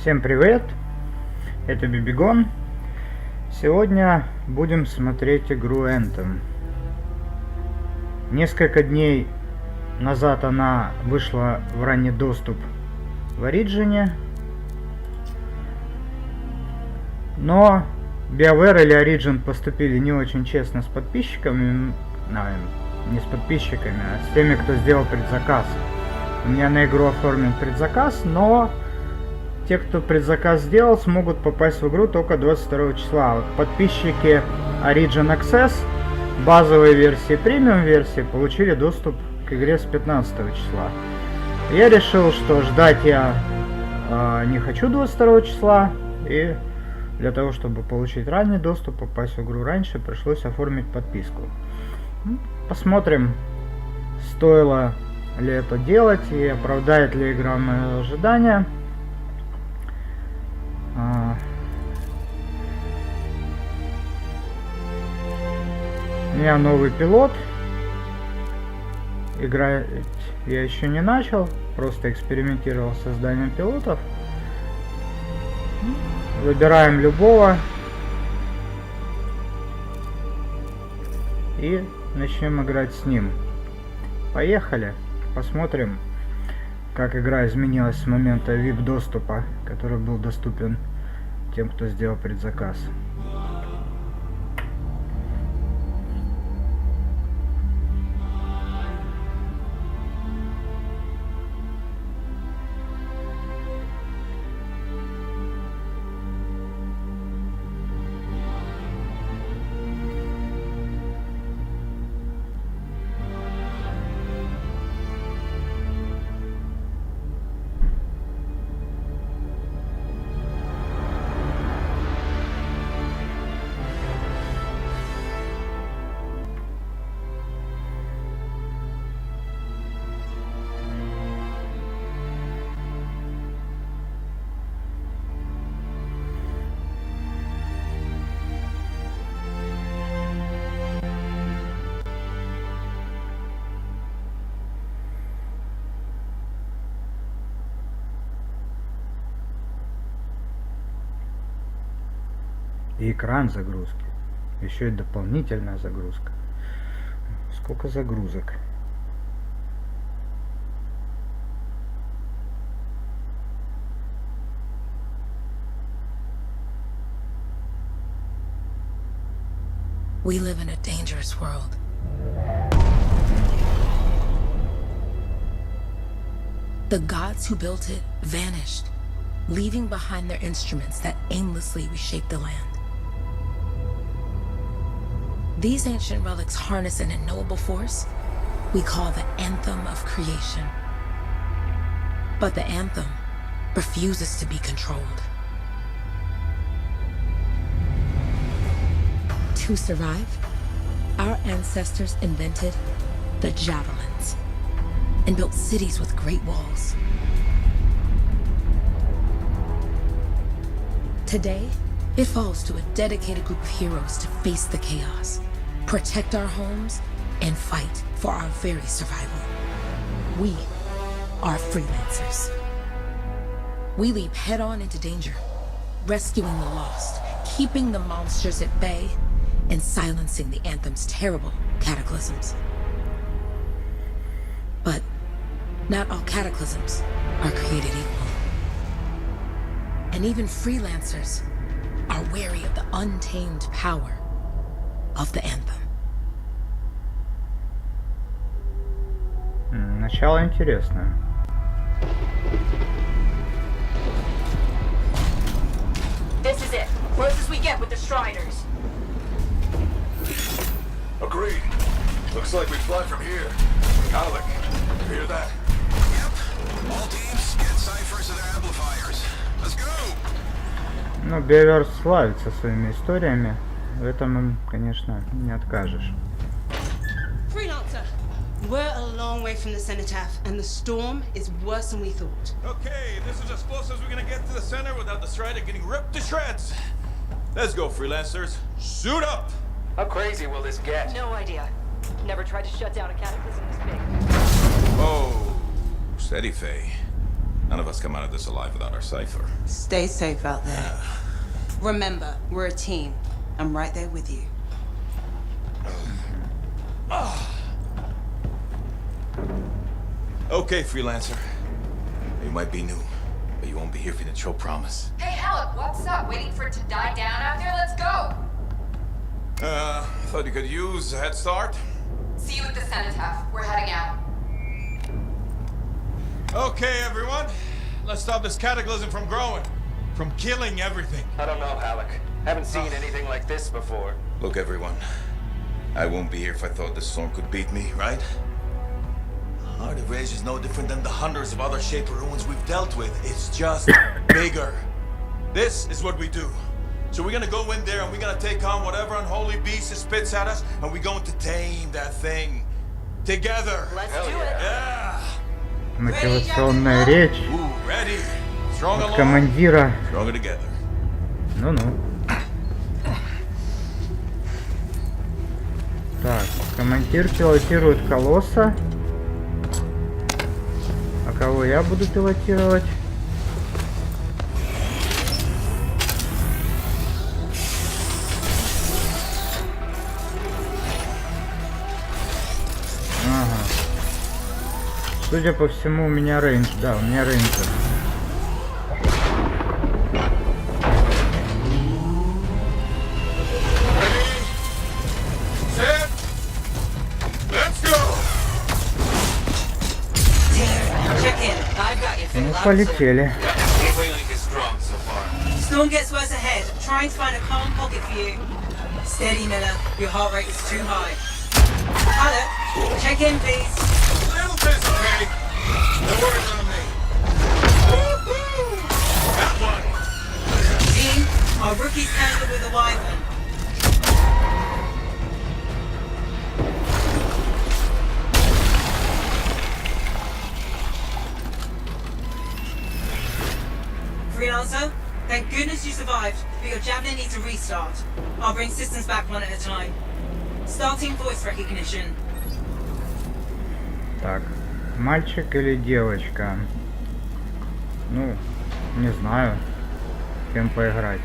Всем привет, это Бибигон. Сегодня будем смотреть игру Anthem. Несколько дней назад она вышла в ранний доступ в Origin, но BioWare или Origin поступили не очень честно с подписчиками, не с подписчиками, а с теми, кто сделал предзаказ. У меня на игру оформлен предзаказ, но те, кто предзаказ сделал, смогут попасть в игру только 22 числа. Вот подписчики Origin Access, базовой версии, премиум версии, получили доступ к игре с 15 числа. Я решил, что ждать я не хочу 22 числа, и для того, чтобы получить ранний доступ, попасть в игру раньше, пришлось оформить подписку. Посмотрим, стоило ли это делать и оправдает ли игра мои ожидания. У меня новый пилот. Играть я еще не начал, просто экспериментировал с созданием пилотов. Выбираем любого и начнем играть с ним. Поехали, посмотрим, как игра изменилась с момента VIP доступа, который был доступен тем, кто сделал предзаказ. И экран загрузки. Еще и дополнительная загрузка. Сколько загрузок? We live in a dangerous world. The gods who built it vanished, leaving behind their instruments that aimlessly reshape the land. These ancient relics harness an unknowable force we call the Anthem of Creation. But the Anthem refuses to be controlled. To survive, our ancestors invented the javelins and built cities with great walls. Today, it falls to a dedicated group of heroes to face the chaos, protect our homes, and fight for our very survival. We are freelancers. We leap head-on into danger, rescuing the lost, keeping the monsters at bay, and silencing the Anthem's terrible cataclysms. But not all cataclysms are created equal. And even freelancers are wary of the untamed power of the Anthem. Начало интересное. This is it. Close as we get with the Striders. Agreed. Looks like we fly from here. Alec, you hear that? Yep. All teams, get ciphers of their amplifiers. Let's go! Ну, BioWare славится своими историями. В этом им, конечно, не откажешь. Freelancer, we're a long way from the cenotaph, and the storm is worse than we thought. Okay, this is as close as we're gonna get to the center without the Strider getting ripped to shreds. Let's go, freelancers. Suit up! How crazy will this get? No idea. Never tried to shut down a cataclysm this big. Oh, steady, Faye. None of us come out of this alive without our cipher. Stay safe out there. Remember, we're a team. I'm right there with you. Okay, freelancer. You might be new, but you won't be here for the show promise. Hey, Alec, what's up? Waiting for it to die down out there? Let's go! I thought you could use a head start. See you at the cenotaph. We're heading out. Okay, everyone. Let's stop this cataclysm from growing. From killing everything. I don't know, Alec. Haven't seen anything like this before. Look, everyone. I won't be here if I thought this storm could beat me, right? Heart of Rage is no different than the hundreds of other shaper ruins we've dealt with. It's just bigger. This is what we do. So we're gonna go in there and we're gonna take on whatever unholy beast it spits at us, and we're going to tame that thing. Together. Let's do it. Yeah. Мотивационная речь Ooh, ready. Strong от along. командира. Stronger together. Ну-ну. Так, командир пилотирует колосса. А кого я буду пилотировать? Ага. Судя по всему, у меня рейндж. Да, у меня рейнджер. Set. Let's go. Check in. I've got you. Ну, полетели. Storm gets worse ahead. Trying to find a calm pocket for you. Steady, Miller. Your heart rate is too high. Alec, check in, please. Little bit, okay? No worries on me. That one. Team, our rookie's tangled with the wyvern. Freelancer, thank goodness you survived, but your javelin needs a restart. I'll bring systems back one at a time. Starting voice recognition. Так, мальчик или девочка? Ну, не знаю, кем поиграть.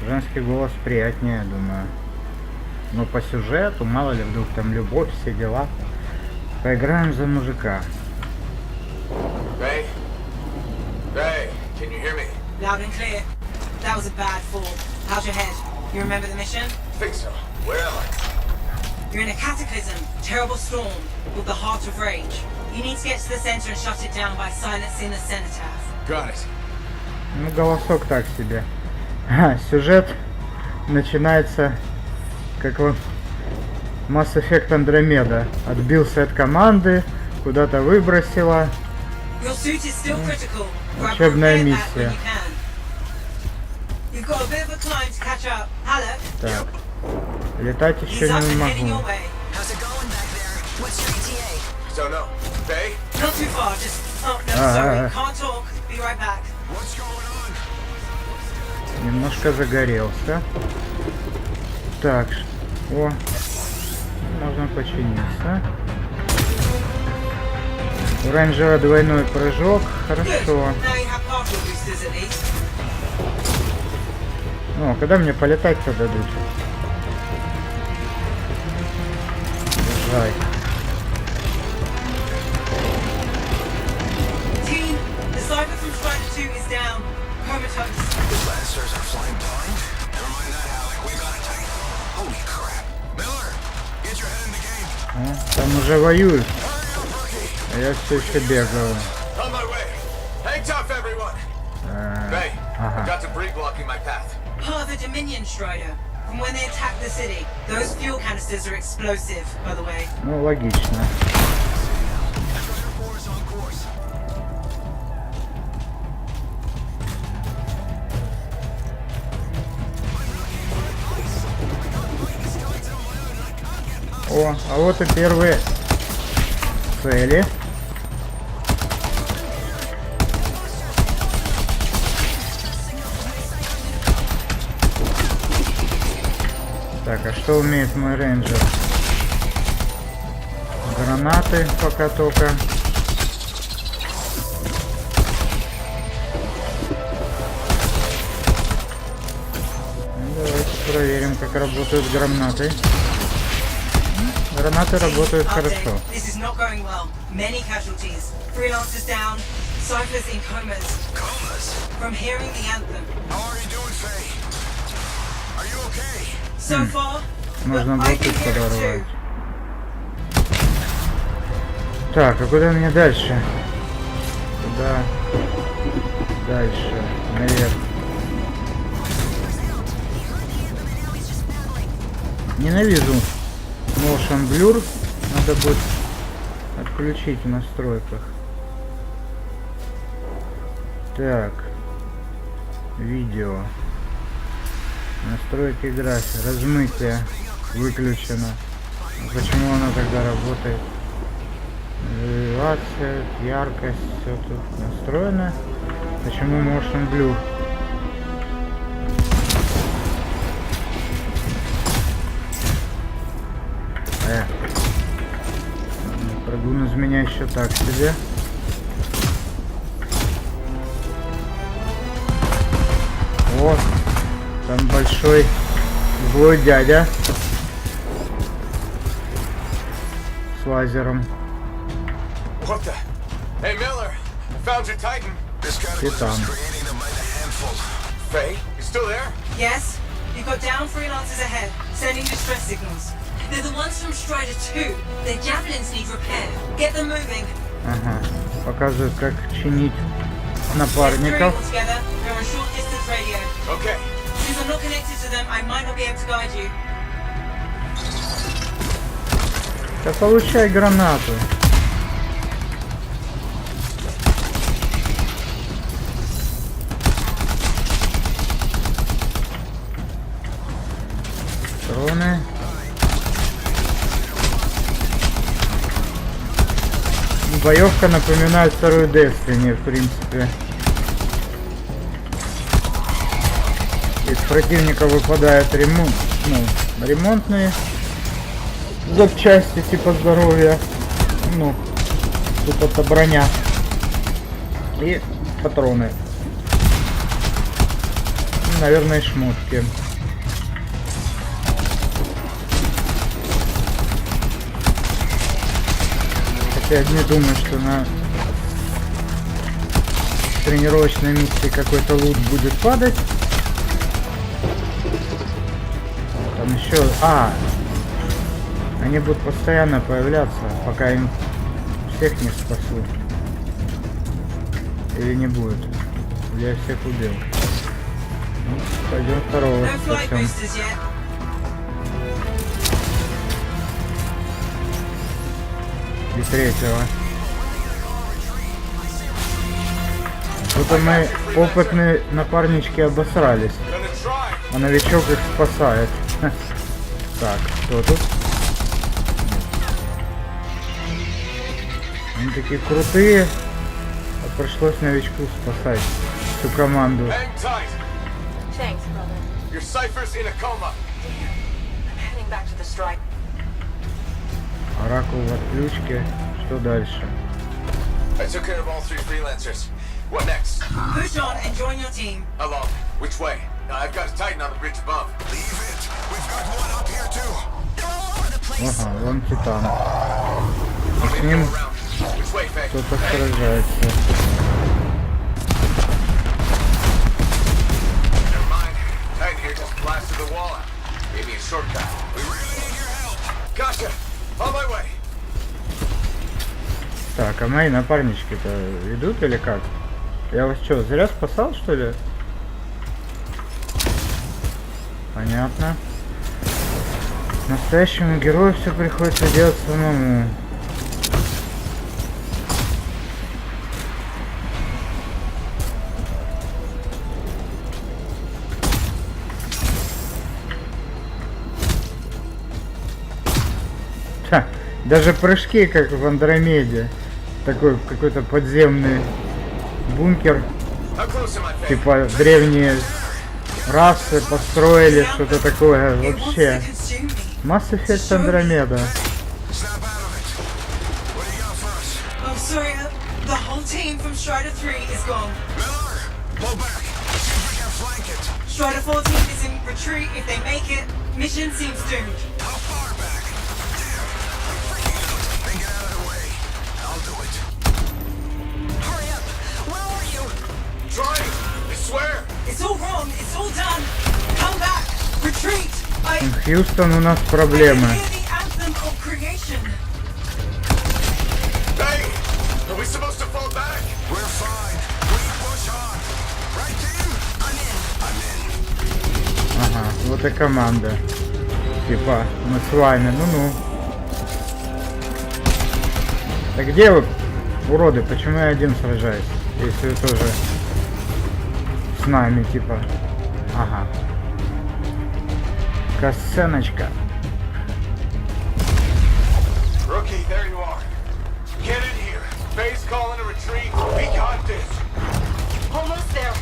Женский голос приятнее, думаю. Но по сюжету, мало ли, вдруг там любовь, все дела. Поиграем за мужика. Ray? Ray, can you hear me? Loud and clear. That was a bad fall. How's your head? You remember the mission? Think so. Where am I? You're in a cataclysm, terrible storm, with the heart of rage. You need to get to the center and shut it down by silencing the cenotaph. Got it. Ну, голосок так себе. Сюжет начинается как вот Mass Effect Andromeda. Отбился от команды, куда-то выбросила. Your suit is still critical. Grab Учебная your repair pack when миссия. you can. You've got a bit of a climb to catch up. Alec, Так. Летать he's еще up не and heading your могу. way. How's it going back there? What's your ETA? Don't know. Ray? Not too far, just... Oh, no, Ah, sorry. ah, ah. Can't talk. Be right back. What's going on? Немножко загорелся. Так, о, можно починиться. У рейнджера двойной прыжок, Good. хорошо. Now you have partial boosters at least. Ну, а когда мне полетать-то дадут? Жаль. Team, the cyber from Strider 2 is down. Comatose. The Lancers are flying blind? Never mind that, Alec. We got it tight. Holy crap. Miller, get your head in the game. О, там уже воюют, Hurry up, rookie. а я все еще бегаю. On my way. Hang tough, everyone. Ray, Ага. got debris blocking my path. Part of the Dominion Strider. From when they attacked the city. Those fuel canisters are explosive, by the way. Ну, логично. Strider 4 is on course. О, а вот и первые цели. Так, а что умеет мой рейнджер? Гранаты пока только. проверим, как работают гранаты. Гранаты работают хорошо. This is not going well. Many casualties. Freelancers down. Ciphers in comas. Comas? From hearing the anthem. How are you doing, Faye? Are you okay? So far, Можно but I боты can hear it подорвать. too. Так, а куда мне дальше? Куда дальше? Наверх. Ненавижу motion blur. Надо будет отключить в настройках. Так. Видео. Настройки графики. Размытие выключено. Почему она тогда работает? Элевация, яркость, все тут настроено. Почему motion blur? Прыгун из меня еще так себе. О, там большой злой дядя с лазером. What the? Hey, Miller, I found your Titan. This cataclysm Titan. is creating them by the handful. Faye, you still there? Yes, you've got down freelancers ahead, sending distress signals. They're the ones from Strider 2. Their javelins need repair. Get them moving. Ага, показывает, как чинить Get three напарников. all together. They're on short distance radio. Okay. Since I'm not connected to them, I might not be able to guide you. Да получай гранату. Патроны. Боевка напоминает вторую Destiny, в принципе. Из противника выпадают ремонтные запчасти типа здоровья. Ну, тут это броня. И патроны. Ну, наверное, шмотки. Я не думаю, что на тренировочной миссии какой-то лут будет падать. Там еще... они будут постоянно появляться, пока им всех не спасу. Или не будет. Я всех убил. Ну, пойдем второго No flight спасем. boosters yet. И третьего. Что-то мы, опытные напарнички, обосрались. Gonna try. А новичок их спасает. Так, кто тут? Они такие крутые. А пришлось новичку спасать всю команду. Hang tight. Thanks, brother. Your Cypher's in a coma. I'm heading back to the strike. Оракул в отключке. Что дальше? I took care of all 3 freelancers. What next? Push on and join your team. How long? Which way? I've got a Titan on the bridge above. Leave it. We've got one up here too. They're all over the place. Ага, вон Титан. Want me С to ним go around? Which way, Faye? кто-то сражается. Never mind. Titan here just blasted the wall out. Gave me a shortcut. We really need your help. Gotcha. On my way. Так, а мои напарнички-то идут или как? Я вас что, зря спасал, что ли? Понятно. Настоящему герою все приходится делать самому. Ха, даже прыжки, как в Андромеде. Такой какой-то подземный бункер. How close am I, Faye? Типа древние расы построили, что-то такое. It wants Вообще. to consume me. Mass Effect Андромеда. Snap out of it. What do you got for us? Oh, sorry, the whole team from Strider 3 is gone. Miller, pull back. See if we can Flank it. Strider 14 is in retreat. If they make it, mission seems doomed. How far back? Damn. I'm freaking out. Then get out of the way. I'll do it. Hurry up! Where are you? Trying! I swear! It's all wrong. It's all done. Come back. Retreat. Хьюстон, у нас I проблемы. can hear the anthem of creation. Hey! Are we supposed to fall back? We're fine. We push on. Right, team? I'm in. Ага, вот и команда. Типа, мы с вами, ну-ну. Да где вы, уроды? Почему я один сражаюсь? Если вы тоже с нами, типа. Ага. Касценочка. Rookie, there you are. Get in here. Base calling a retreat. We got this. Almost there.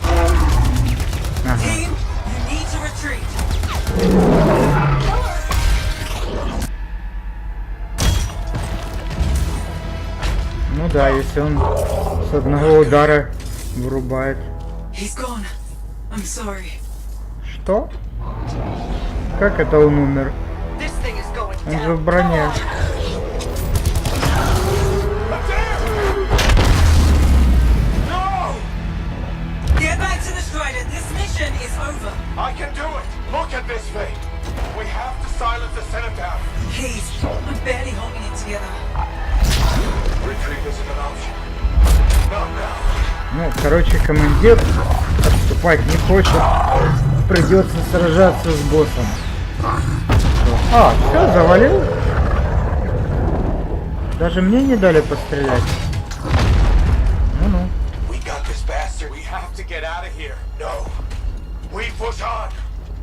Ага. Team, you need to retreat. Ну да, если он с одного удара вырубает. He's gone. I'm sorry. Что? Как это он умер? This thing is going Он же down. в броне. No! Get back to the Strider. This mission is over. I can do it. Look at this thing. We have to silence the Cenotaph. Please, I'm barely holding it together. Retreat isn't an option. Not now. Ну, короче, командир отступать не хочет. Придется сражаться с боссом. А, все, завалил? Даже мне не дали пострелять. Ну-ну. We got this bastard. We have to get out of here. No. We push on.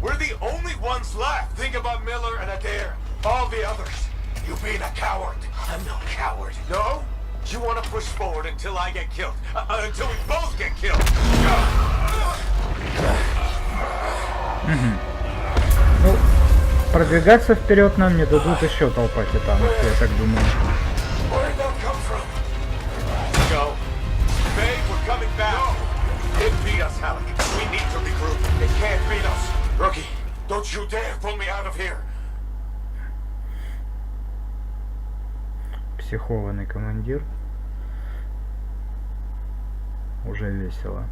We're the only ones left. Think about Miller and Adair. All the others. You being a coward. I'm no coward. No? You want to push forward until I get killed. Until we both get killed. Ну, продвигаться вперед нам не дадут еще толпа титанов, я так думаю. Where did that come from? Go. Babe, we're coming back. No. It beat us, Halleck. We need to regroup. It can't beat us. Rookie, don't you dare pull me out of here. Психованный командир. Уже весело.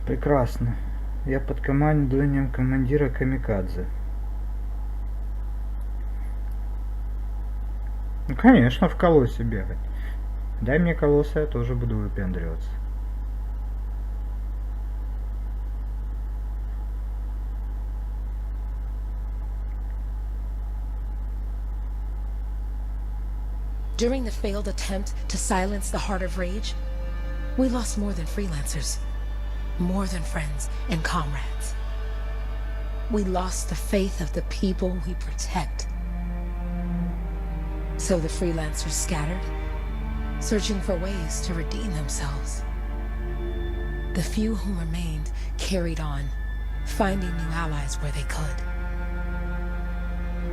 Прекрасно. Я под командованием командира Камикадзе. Ну, конечно, в колоссе бегать. Дай мне колосса, я тоже буду выпендриваться. During the failed attempt to silence the Heart of Rage, we lost more than freelancers, more than friends and comrades. We lost the faith of the people we protect. So the freelancers scattered, searching for ways to redeem themselves. The few who remained carried on, finding new allies where they could.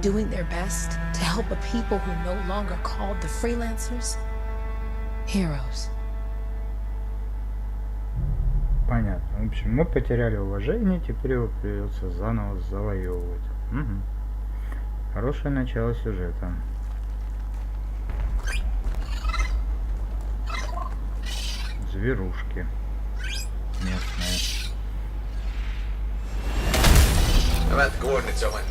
Doing their best to help a people who no longer called the freelancers heroes. Понятно. В общем, мы потеряли уважение, теперь его придется заново завоевывать. Угу. Хорошее начало сюжета. Зверушки местные. I'm at the coordinates, Owen.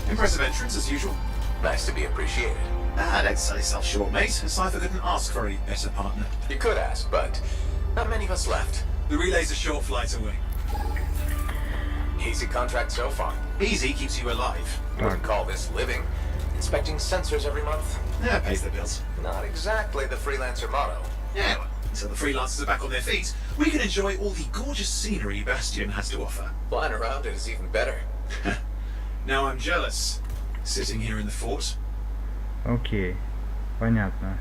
Impressive entrance as usual. Nice to be appreciated. Don't sell yourself short, mate. Cypher couldn't ask for a better partner. You could ask, but not many of us left. The relay's a short flight away. Easy contract so far. Easy keeps you alive. Wouldn't call this living. Inspecting sensors every month? Yeah, pays the bills. Not exactly the freelancer motto. Yeah, well, until the freelancers are back on their feet, we can enjoy all the gorgeous scenery Bastion has to offer. Flying around it is even better. Now I'm jealous, sitting here in the fort. Окей, понятно.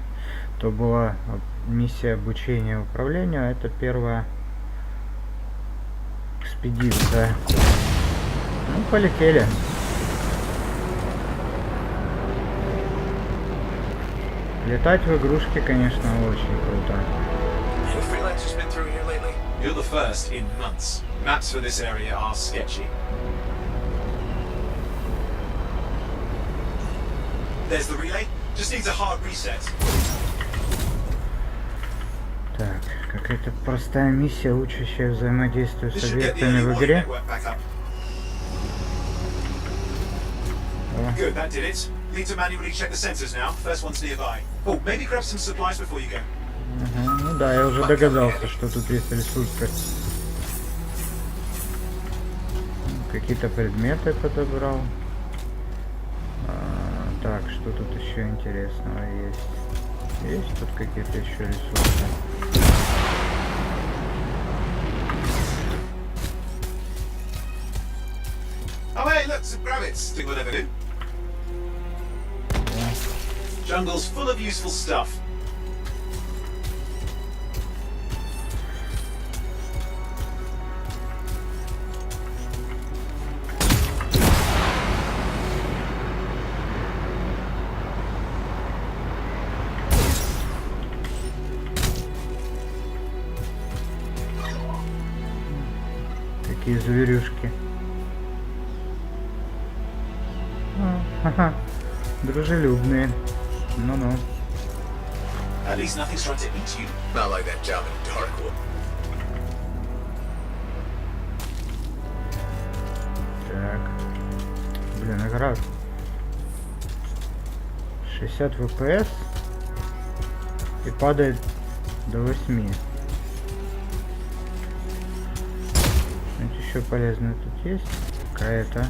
То была миссия обучения управлению, а это первая экспедиция. Ну, полетели. Летать в игрушке, конечно, очень круто. Any freelancers been through here lately? You're the first in months. Maps for this area are sketchy. There's the relay. Just needs a hard reset. Так, какая-то простая миссия, учащая взаимодействие This с should get the объектами early в warning игре. network back up. О, Good, that did it. Need to manually check the sensors now. First one's nearby. Oh, maybe grab some supplies before you go. ага, ну да, я уже догадался, что тут есть ресурсы. Какие-то предметы подобрал. Так, что тут еще интересного есть? Есть тут какие-то еще ресурсы? Oh, hey, look, some rabbits. Think we'll ever do. Jungle's full of useful stuff. Такие зверюшки. Ха-ха. Дружелюбные. Ну-ну. At least nothing's trying to eat you. Not like that job in Darkwood. Так. Блин, игра 60 FPS и падает до 8. Что-нибудь еще полезное тут есть? Какая-то.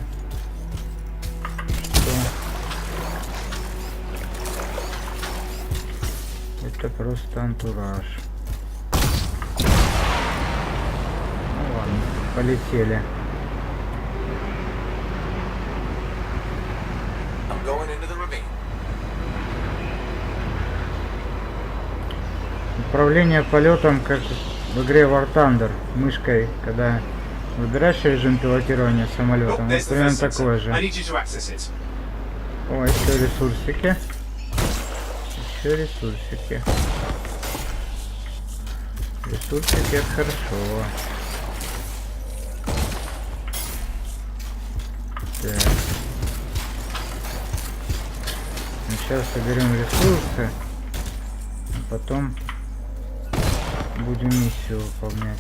Это просто антураж. Ну ладно, полетели. I'm going into the ravine. Управление полетом, как в игре War Thunder, мышкой, когда выбираешь режим пилотирования Oh, самолетом, there's вот the примерно first такое sensor. же. I need you to access it. О, еще ресурсики. Еще ресурсики. Ресурсики это хорошо. Так. Ну, сейчас соберем ресурсы, а потом будем миссию выполнять.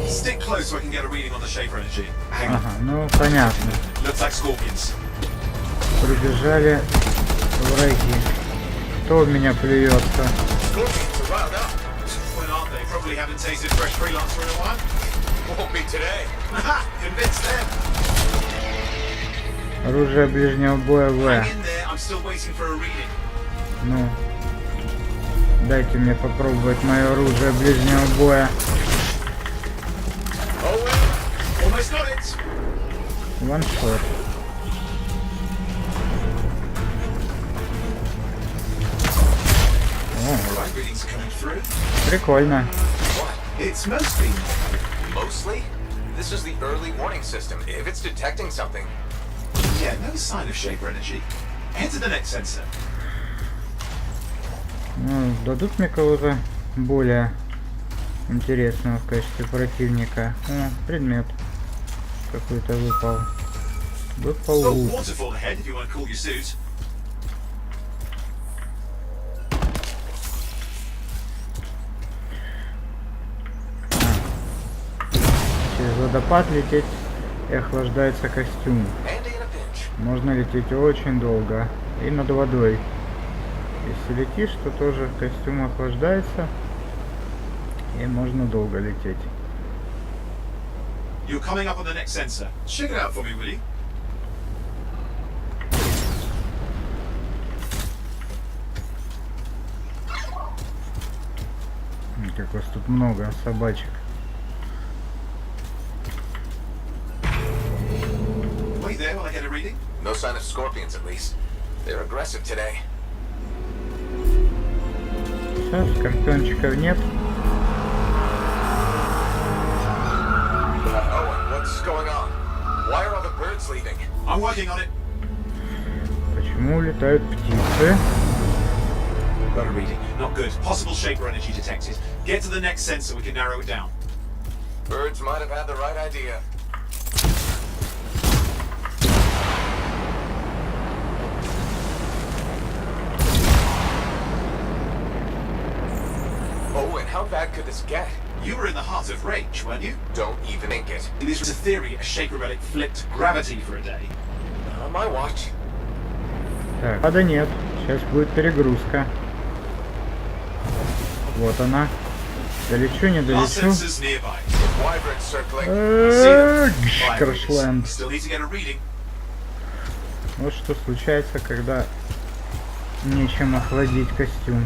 Stick close so I can get a reading on the shaper energy. Hang on. Ага, ну понятно. Looks like scorpions. Прибежали враги. Кто в меня плюется? Scorpions are riled up. When aren't they? Probably haven't tasted fresh freelancer in a while. Won't be today. Haha, convinced them. Оружие ближнего боя В. Hang in there, I'm still waiting for a reading. Ну, дайте мне попробовать мое оружие ближнего боя. Oh well, almost got it. Ваншот. Right readings are coming through. Прикольно. It's mostly Mostly? This is the early warning system. If it's detecting something, yeah, no sign of shaper energy. Head to the next sensor. Ну, дадут мне кого-то более интересного в качестве противника. О, предмет какой-то выпал. Выпал Oh, лут. waterfall ahead if you want to cool your suit. Через водопад лететь и охлаждается костюм. handy in a pinch. Можно лететь очень долго и над водой. Если летишь, то тоже костюм охлаждается и можно долго лететь. You're coming up on the next sensor. Check it out for me, will you? Как вас тут много собачек. Wait there while I get a reading. No sign of scorpions, at least. They're aggressive today. Все, скорпиончиков нет. Owen, what's going on? Why are all the birds leaving? I'm working on it. Почему улетают птицы? Got a reading. Not good. Possible shaper energy detected. Get to the next sensor, we can narrow it down. Birds might have had the right idea. Oh, and how bad could this get? You were in the heart of rage, weren't you? Don't even think it. This was a theory, a shaper relic flipped gravity for a day. On my watch. Так, да нет. Сейчас будет перегрузка. Вот она. Долечу, не Our долечу. sensors nearby. Wyvern circling. Крашленд. Still need to get a reading. Вот что случается, когда нечем охладить костюм.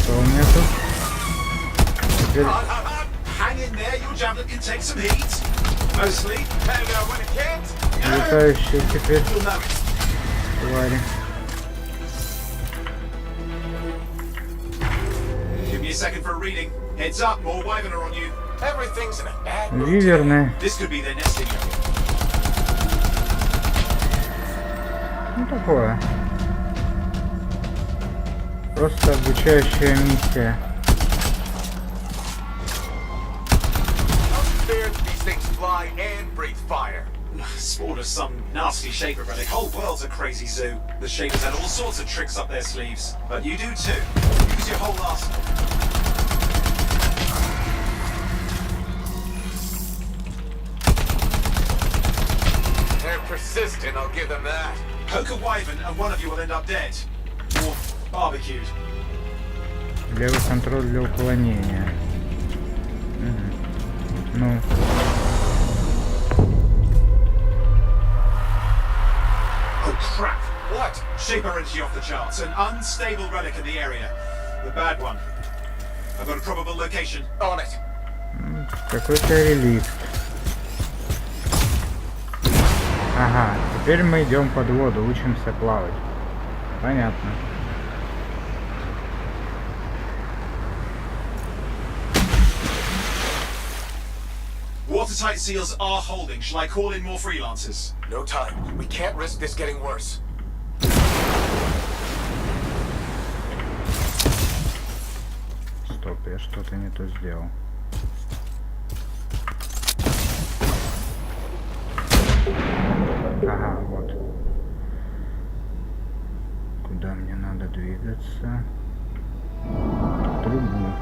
Что у меня тут? Теперь... Hang in there, your javelin can take some heat. Mostly. And when it can't, Летающие теперь You'll know it. твари. Give me a second for a reading. Heads up, more wyvern are on you. everything's in a bad mood. Виверны. This could be their nesting area. Ну такое. Просто обучающая миссия. Fear these things fly and breathe fire. Spawned of some nasty shaper relic. Whole world's a crazy zoo. The shapers had all sorts of tricks up their sleeves. But you do too. Use your whole arsenal. They're persistent, I'll give them that. Poke a wyvern and one of you will end up dead. Or barbecued. Левый контроль для уклонения. Ну. Oh crap! What? Shaper energy off the charts. An unstable relic in the area. The bad one. I've got a probable location. On it. Какой-то реликт. Ага, теперь мы идем под воду, учимся плавать. Понятно. Watertight seals are holding. Shall I call in more freelancers? No time. We can't risk this getting worse. Стоп, я что-то не то сделал. Ага, вот. Куда мне надо двигаться? В трубу.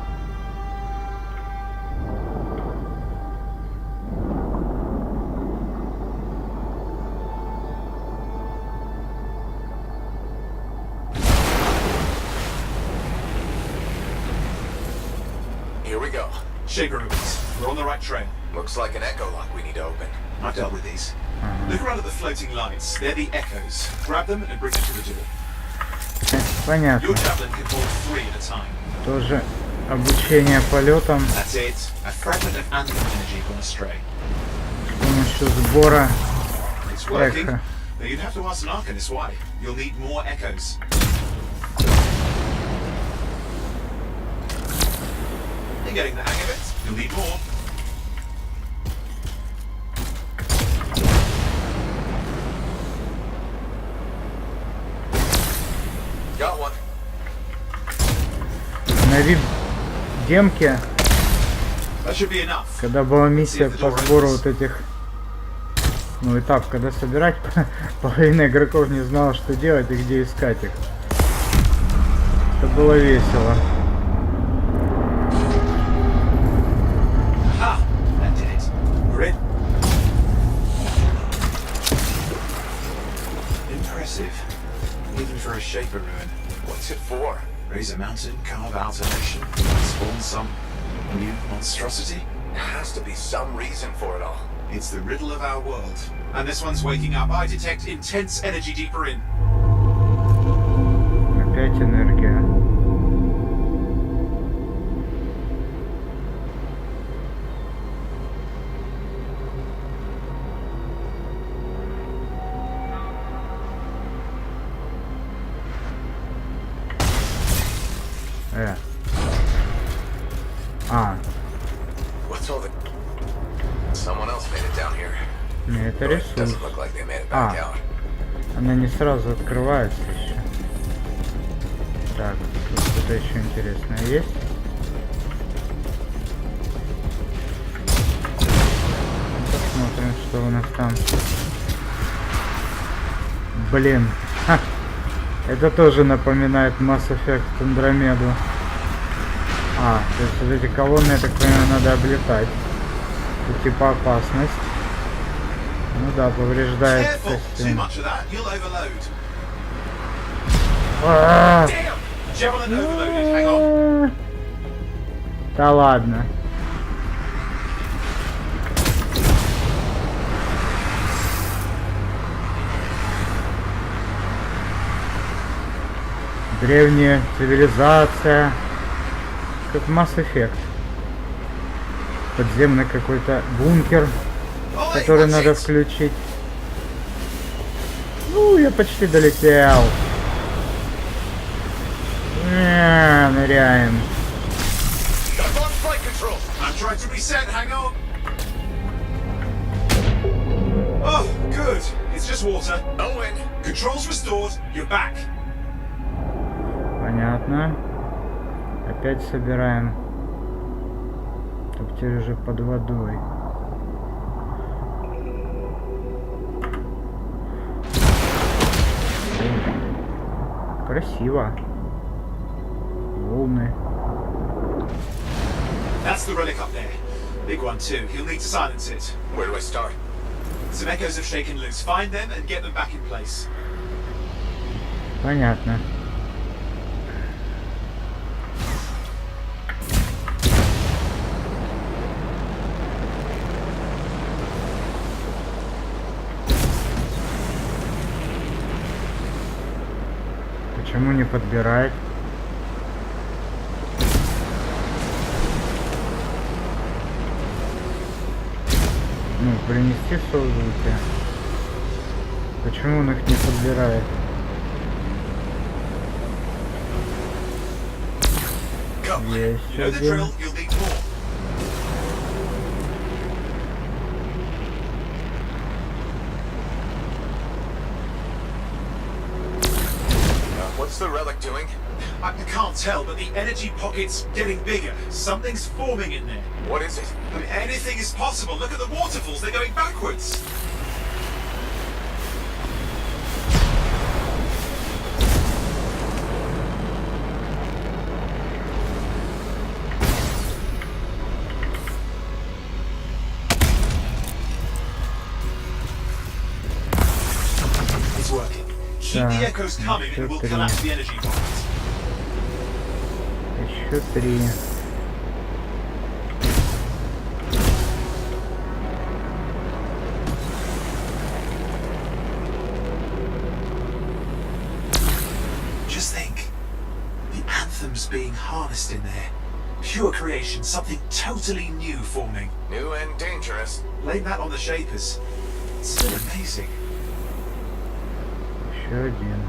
Here we go. Shaper ruins. We're on the right trail. Looks like an echo lock we need to open. I've dealt with these. Look around at the floating lights. They're the echoes. Grab them and bring them to the door. Понятно. Your javelin can hold 3 at a time. Тоже обучение полетам That's it. A fragment of Anthem energy gone astray. с помощью сбора It's working. эхо. But you'd have to ask an arcanist why. You'll need more echoes. You're getting the hang of it. You'll need more. Got one. На вид демки, That should be enough. когда была миссия по сбору вот этих, ну этап, когда собирать, половина игроков не знала, что делать и где искать их. Это было весело. Ha! That did it. We're in. Impressive. Even for a shaper ruin. What's it for? Raise a mountain, carve out a nation, spawn some new monstrosity. There has to be some reason for it all. It's the riddle of our world. And this one's waking up. I detect intense energy deeper in. Опять энергия. What's all the... down here. Не, это But it ресурс. doesn't look like they made it back out. Она не сразу открывается еще. Так, тут что-то еще интересное есть. Посмотрим, что у нас там. Блин. Ха. Это тоже напоминает Mass Effect Andromeda. То есть вот эти колонны, я так понимаю, надо облетать. Тут типа опасность. Ну да, повреждает Careful. Too костюм. much of that, you'll overload. А-а-а! Damn! Javelin overloaded. Hang on. Да ладно. Древняя цивилизация. Как Mass Effect. Подземный какой-то бункер, который надо включить. Ну, я почти долетел. Ныряем. I'm trying to reset. Hang on. Oh, good. It's just water. No win. Controls restored. You're back. Понятно. Опять собираем. Только теперь уже под водой. Красиво. Волны. That's the relic up there. Big one too. You'll need to silence it. Where do I start? Some echoes have shaken loose. Find them and get them back in place. Понятно. Почему не подбирает? Ну, принести созвуки. Почему он их не подбирает? Есть You know the один. drill. You'll need more. What's the relic doing? I can't tell, but the energy pocket's getting bigger. Something's forming in there. What is it? I mean, anything is possible. Look at the waterfalls. They're going backwards. It's working. Keep the echoes coming and we'll collapse the energy pocket. Еще 3. Just think. The anthem's being harnessed in there. Pure creation, something totally new forming. New and dangerous. Blame that on the shapers. It's still amazing. Еще один.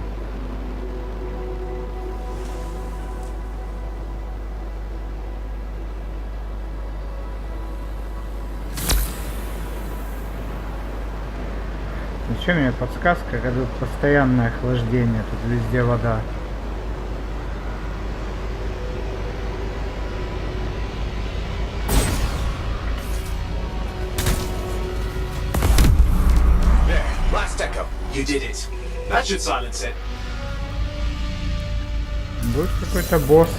Зачем мне подсказка, когда тут постоянное охлаждение, тут везде вода. There, last echo. You did it. That should silence it. Будет какой-то босс.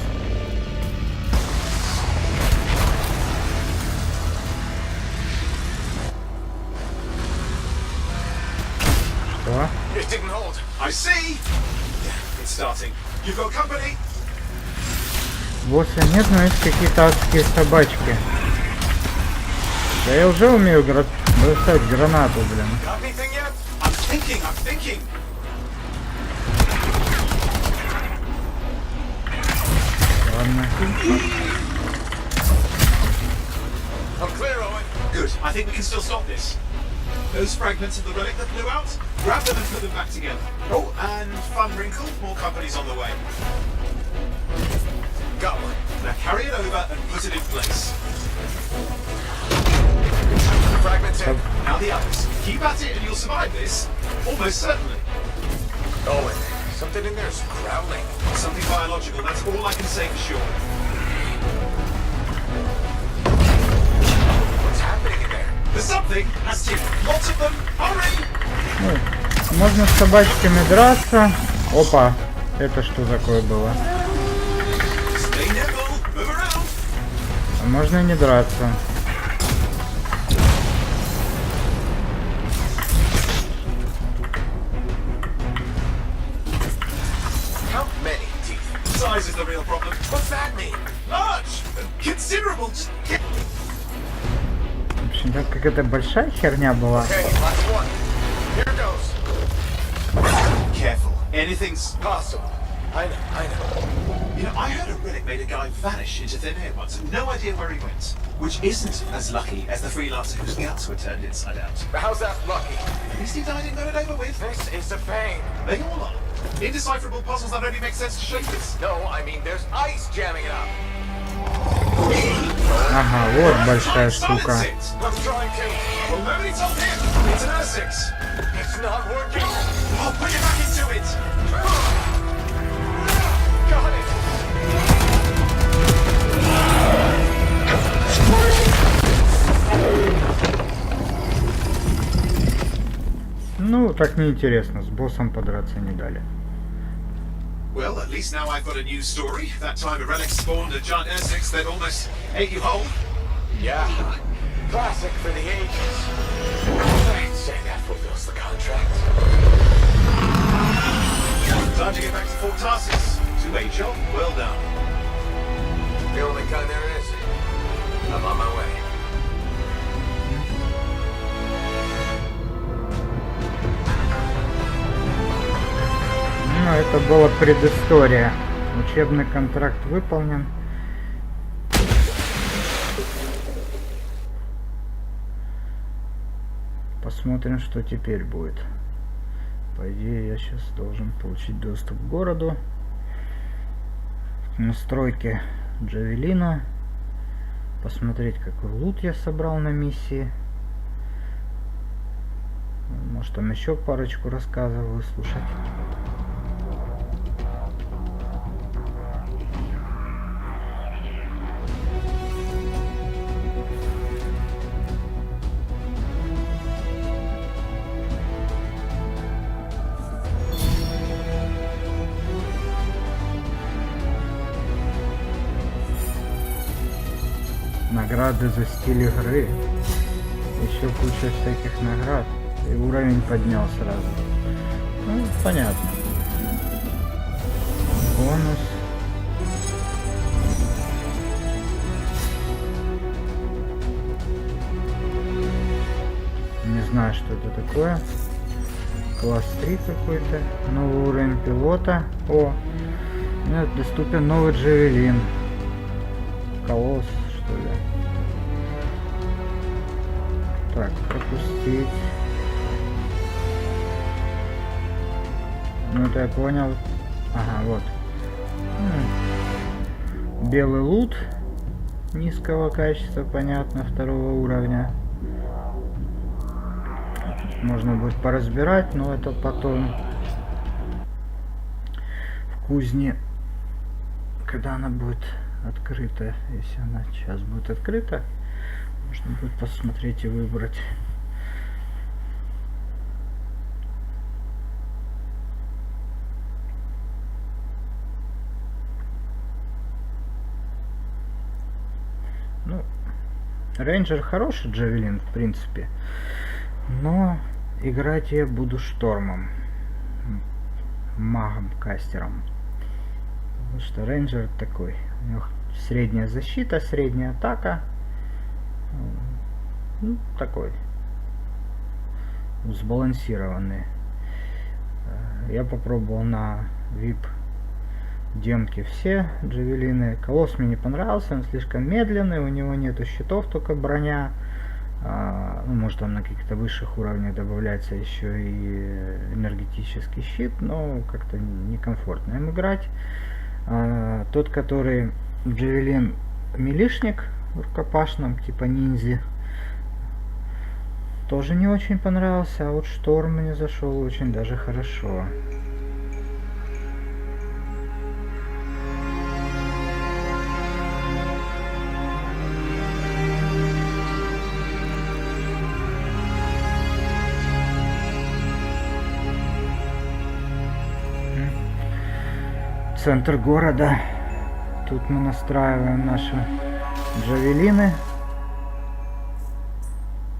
Что? It didn't hold. I see. Yeah, it's starting. You've got company. Босса нет, но есть какие-то адские собачки. Да я уже умею бросать гранату, блин. Got anything yet? I'm thinking. Ладно. I'm clear, Owen. Good. I think we can still stop this. Those fragments of the relic that blew out, grab them and put them back together. Oh, and fun wrinkle, more companies on the way. Got one. Now carry it over and put it in place. Fragments in. Now Now the others. Keep at it and you'll survive this. Almost certainly. Owen, something in there's growling. Something biological, that's all I can say for sure. What's happening in there? There's something has teeth. Lots of them. Hurry! Можно с собачками драться. Опа, это что такое было? Stay nimble. Move around. А можно и не драться. How many teeth? Size is the real problem. What's that mean? Large! Considerable! В общем, так какая-то большая херня была. Okay, last one. Here goes. Careful. Anything's Possible. I know. You know, I heard a relic made a guy vanish into thin air once. No idea where he went. Which isn't as lucky as the freelancer whose guts were turned inside out. How's that lucky? At least he died and got it over with. This is a pain. They all are. Indecipherable puzzles that only make sense to shapers. No, I mean there's ice jamming it up. Ага, вот большая штука. Silence it. I'm trying to. Well, nobody told him. It's an Ursix. It's not working. I'll put you back into it. Got it. Ну, так неинтересно, с боссом подраться не дали. Well, at least now I've got a new story. That time a relic spawned a giant Ursix that almost ate you whole. Yeah. Classic for the ages. I'd say that fulfills the contract. Time to get back to Fort Tarsus. To a job well done. The only kind there is. I'm on my way. Ну, это была предыстория. Учебный контракт выполнен. Посмотрим, что теперь будет. По идее, я сейчас должен получить доступ к городу. Настройки Джавелина. Посмотреть, какой лут я собрал на миссии. Может, там еще парочку рассказов выслушать. Награды за стиль игры. Еще куча всяких наград. И уровень поднял сразу. Ну, понятно. Бонус. Не знаю, что это такое. Класс 3 какой-то. Новый уровень пилота. О! Нет, доступен новый джавелин. Колосс, что ли. Так, пропустить. Ну это я понял. Ага, вот. Белый лут низкого качества, понятно, второго уровня. Можно будет поразбирать, но это потом в кузне, когда она будет открыта. Если она сейчас будет открыта, можно будет посмотреть и выбрать. Ну, рейнджер хороший джавелин, в принципе, но играть я буду штормом, магом-кастером, потому что рейнджер такой, у него средняя защита, средняя атака, ну, такой сбалансированный. Я попробовал на VIP демки все джавелины. Колосс мне не понравился, он слишком медленный, у него нету щитов, только броня. Ну, может, там на каких-то высших уровнях добавляется еще и энергетический щит, но как-то некомфортно им играть. Тот, который джавелин милишник в рукопашном, типа ниндзя, тоже не очень понравился, а вот Шторм мне зашел очень даже хорошо. Центр города. Тут мы настраиваем наши джавелины.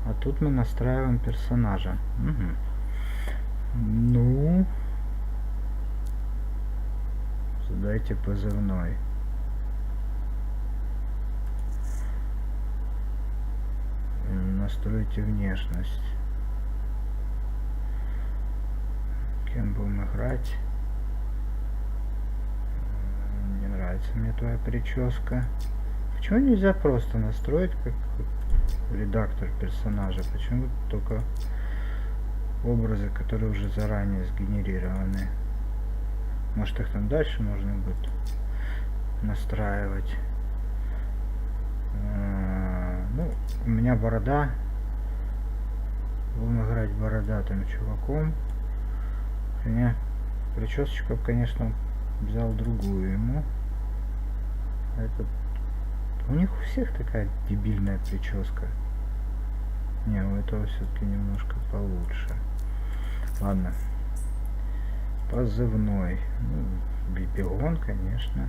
А тут мы настраиваем персонажа. Угу. Ну, задайте позывной. Настройте внешность. Кем будем играть? Не нравится мне твоя прическа. Почему нельзя просто настроить как редактор персонажа? Почему только образы, которые уже заранее сгенерированы? Может, их там дальше можно будет настраивать? Ну, у меня борода. Будем играть бородатым чуваком. У меня причесочка, конечно, взял другую ему. Этот... У них у всех такая дебильная прическа. Не, у этого все-таки немножко получше. Ладно. Позывной. Ну, бегон, конечно.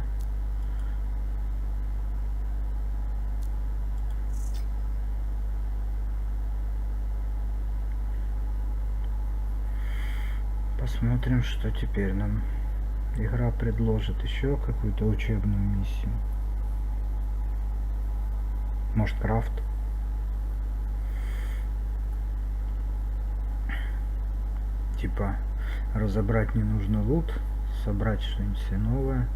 Посмотрим, что теперь нам игра предложит. Еще какую-то учебную миссию. Может, крафт. Типа разобрать ненужный лут, собрать что-нибудь себе новое.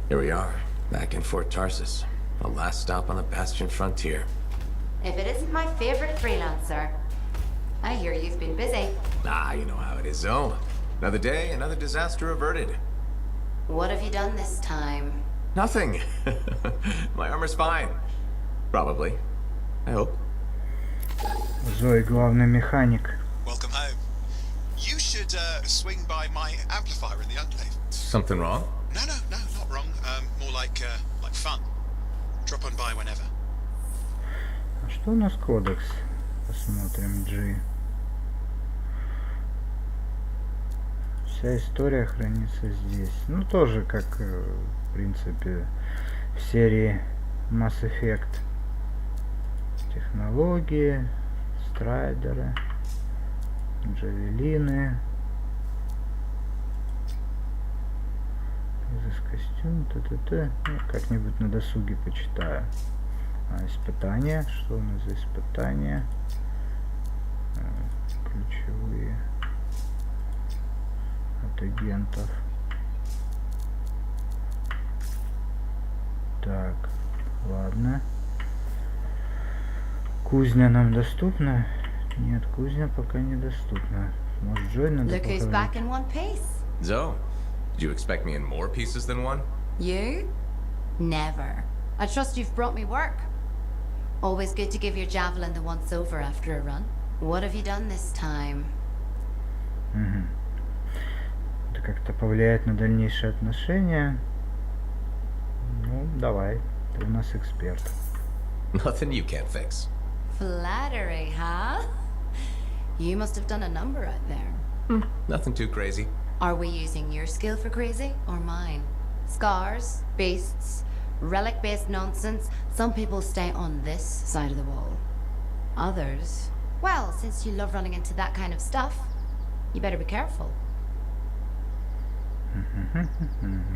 Here we are, back in Fort Tarsus. The last stop on the Bastion frontier. If it isn't my favorite freelancer. I hear you've been busy. Ah, you know how it is, Zoe. Another day, another disaster averted. What have you done this time? Nothing. My armor's fine. Probably. I hope. Зои, главный механик. Welcome home. You should swing by my amplifier in the enclave. Something wrong? No, not wrong. More like fun. Drop on by whenever. А что у нас кодекс? Посмотрим, G. Вся история хранится здесь. Ну, тоже как, в принципе, в серии Mass Effect. Технологии, страйдеры, джавелины. Из костюм, т-т-т. Ну, как-нибудь на досуге почитаю. Испытания. Что у нас за испытания? Ключевые от агентов. Так, ладно. Кузня нам доступна? Нет, кузня пока недоступна. Может, Джой надо Look who's back in one piece. Zoe, did you expect me in more pieces than one? You? Never. I trust you've brought me work. Always good to give your javelin the once over after a run. What have you done this time? Угу. Это как-то повлияет на дальнейшие отношения. Ну, давай. Ты у нас эксперт. Nothing you can't fix. Flattery, huh? You must have done a number out there. Nothing too crazy. Are we using your skill for crazy or mine? Scars, beasts, relic-based nonsense. Some people stay on this side of the wall. Others, well, since you love running into that kind of stuff, you better be careful.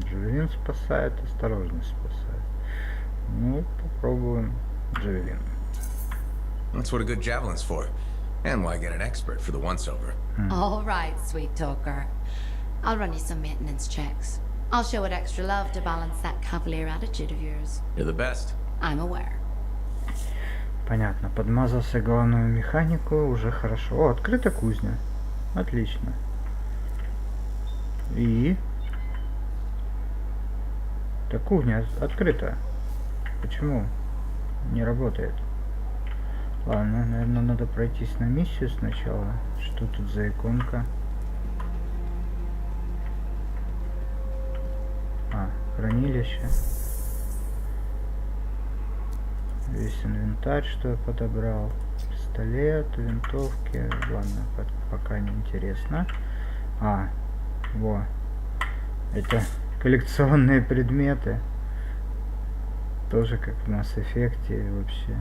Джавелин спасает, осторожность спасает. Ну, попробуем джавелин. That's what a good javelin's for. And why get an expert for the once-over? All right, sweet talker. I'll run you some maintenance checks. I'll show it extra love to balance that cavalier attitude of yours. You're the best. I'm aware. Понятно, подмазался главную механику, уже хорошо. О, открыта кузня. Отлично. И... Так, кухня открыта. Почему не работает? Ладно, наверное, надо пройтись на миссию сначала. Что тут за иконка? А, хранилище. Весь инвентарь, что я подобрал. Пистолет, винтовки. Ладно, пока не интересно. А, во. Это коллекционные предметы. Тоже как в Mass Effect вообще.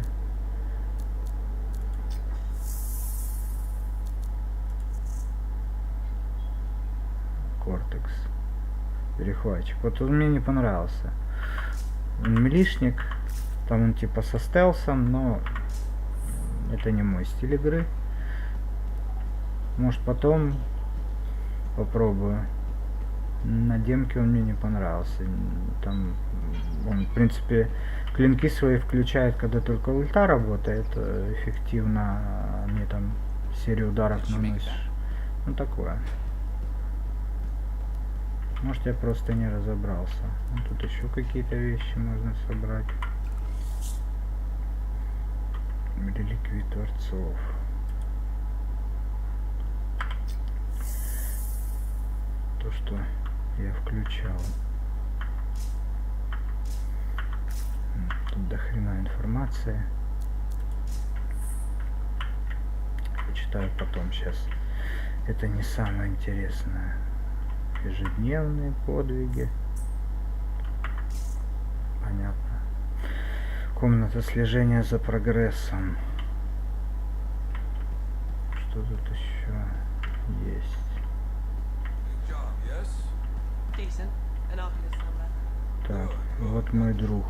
Кортекс. Перехватчик. Вот он мне не понравился. Он милишник. Там он типа со стелсом, но это не мой стиль игры. Может потом попробую. На демке он мне не понравился. Там он, в принципе, клинки свои включает, когда только ульта работает эффективно. А мне там серию ударов наносишь. Ну такое. Может, я просто не разобрался. Ну, тут еще какие-то вещи можно собрать. Реликвии творцов. То, что я включал. Тут до хрена информации. Почитаю потом сейчас. Это не самое интересное. Ежедневные подвиги. Понятно. Комната слежения за прогрессом. Что тут еще есть? Так, вот мой друг.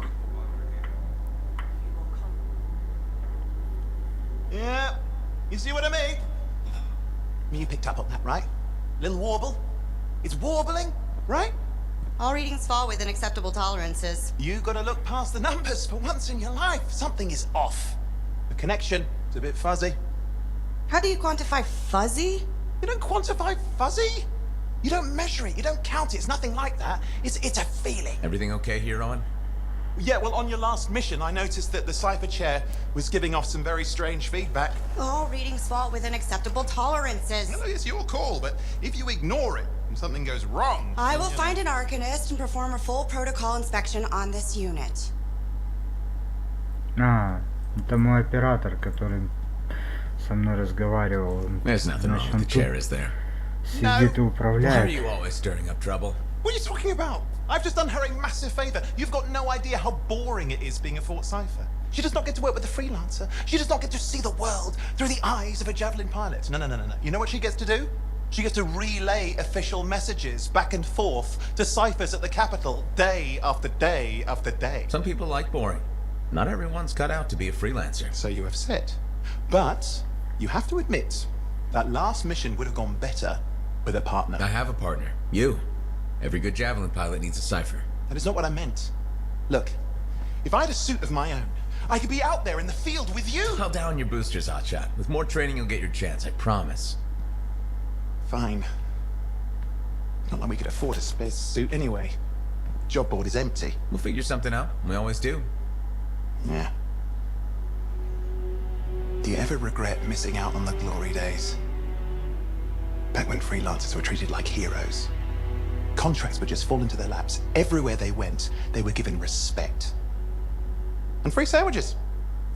Yeah, you see what I mean? You picked up on that, right? Little warble? It's warbling, right? All readings fall within acceptable tolerances. You gotta look past the numbers for once in your life. Something is off. The connection is a bit fuzzy. How do you quantify fuzzy? You don't quantify fuzzy. You don't measure it. You don't count it. It's nothing like that. It's a feeling. Everything okay here, Owen? Yeah, well, on your last mission, I noticed that the cipher chair was giving off some very strange feedback. All readings fall within acceptable tolerances. No, it's your call, but if you ignore it and something goes wrong... I will find an arcanist and perform a full protocol inspection on this unit. А, это мой оператор, который со мной разговаривал. There's nothing wrong with the chair, is there? Сидит и Why are управляет. you always stirring up trouble? What are you talking about? I've just done her a massive favour. You've got no idea how boring it is being a Fort Cipher. She does not get to work with a freelancer. She does not get to see the world through the eyes of a javelin pilot. No. You know what she gets to do? She gets to relay official messages back and forth to ciphers at the capital day after day after day. Some people like boring. Not everyone's cut out to be a freelancer. So you have said. But you have to admit that last mission would have gone better with a partner. I have a partner. You. Every good javelin pilot needs a cipher. That is not what I meant. Look, if I had a suit of my own, I could be out there in the field with you. I'll down your boosters, hotshot. With more training, you'll get your chance, I promise. Fine. Not like we could afford a spare suit anyway. Job board is empty. We'll figure something out. We always do. Yeah. Do you ever regret missing out on the glory days? Back when freelancers were treated like heroes. Contracts would just fall into their laps. Everywhere they went, they were given respect. And free sandwiches.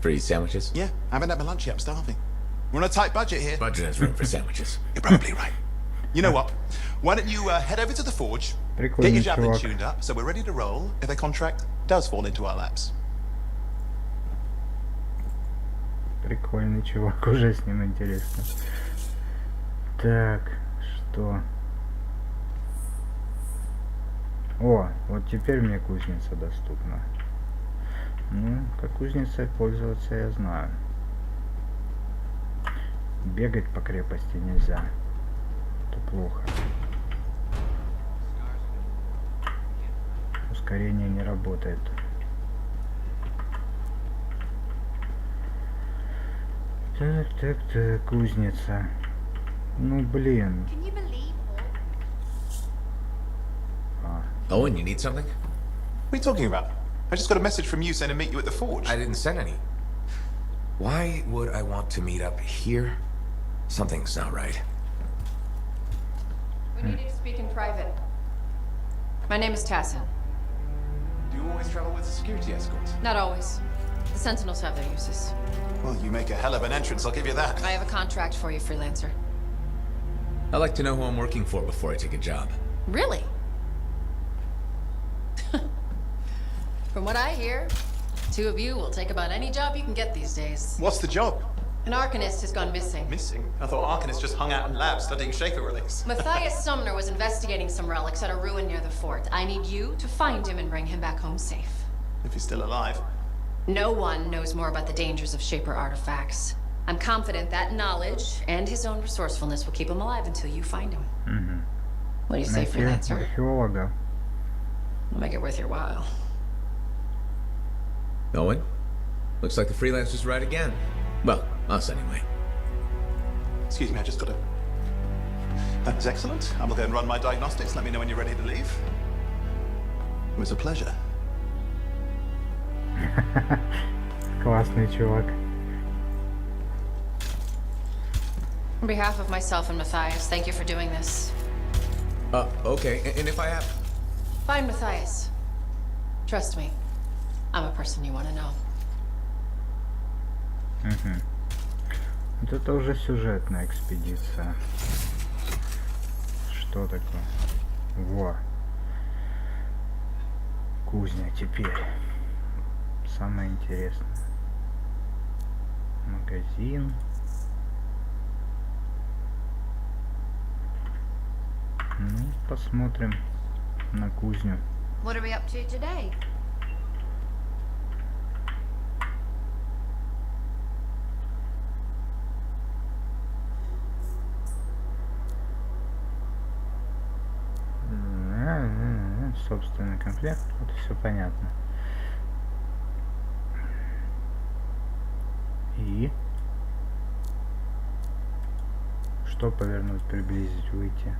Free sandwiches? Yeah, I haven't had my lunch yet, I'm starving. We're on a tight budget here. Budget has room for sandwiches. You're probably right. You know what? Why don't you head over to the forge, get your javelin tuned up, so we're ready to roll if a contract does fall into our laps. Прикольный чувак, уже с ним интересно. Так, что? О, вот теперь мне кузница доступна. Ну, как кузницей пользоваться я знаю. Бегать по крепости нельзя. Это плохо. Ускорение не работает. Так, кузница. Ну блин. Can you believe Owen, you need something? What are you talking about? I just got a message from you saying to meet you at the forge. I didn't send any. Why would I want to meet up here? Something's not right. We need you to speak in private. My name is Tassin. Do you always travel with a security escort? Not always. The Sentinels have their uses. Well, you make a hell of an entrance, I'll give you that. I have a contract for you, freelancer. I like to know who I'm working for before I take a job. Really? From what I hear, two of you will take about any job you can get these days. What's the job? An Arcanist has gone missing. Missing? I thought Arcanists just hung out in labs studying Shaper relics. Matthias Sumner was investigating some relics at a ruin near the fort. I need you to find him and bring him back home safe. If he's still alive. No one knows more about the dangers of Shaper artifacts. I'm confident that knowledge and his own resourcefulness will keep him alive until you find him. Угу. What do you say, freelancer? Археолога. I'll make it worth your while. Owen? Looks like the freelancer's right again. Well, us anyway. Excuse me, I just got a... That was excellent. I will go and run my diagnostics. Let me know when you're ready to leave. It was a pleasure. Классный чувак. On behalf of myself and Matthias, thank you for doing this. Okay, and if I have... Find Matthias. Trust me, I'm a person you want to know. Угу. Вот это уже сюжетная экспедиция. Что такое? Во. Кузня теперь. Самое интересное. Магазин. Ну, посмотрим на кузню. What are we up to today? Собственный комплект, вот все понятно. И что повернуть, приблизить, выйти?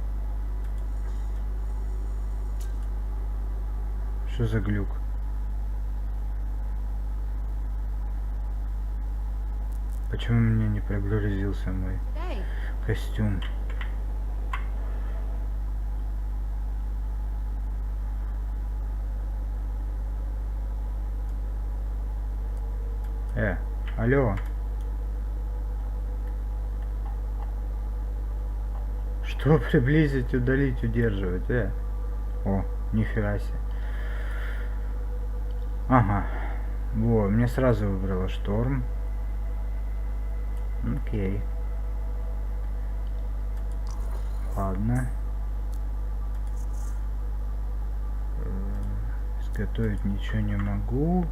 Что за глюк? Почему мне не прогрузился мой костюм? Алло. Что приблизить, удалить, удерживать? О, нифига себе. Ага. Во, мне сразу выбрала шторм. Окей. Ладно. Изготовить ничего не могу.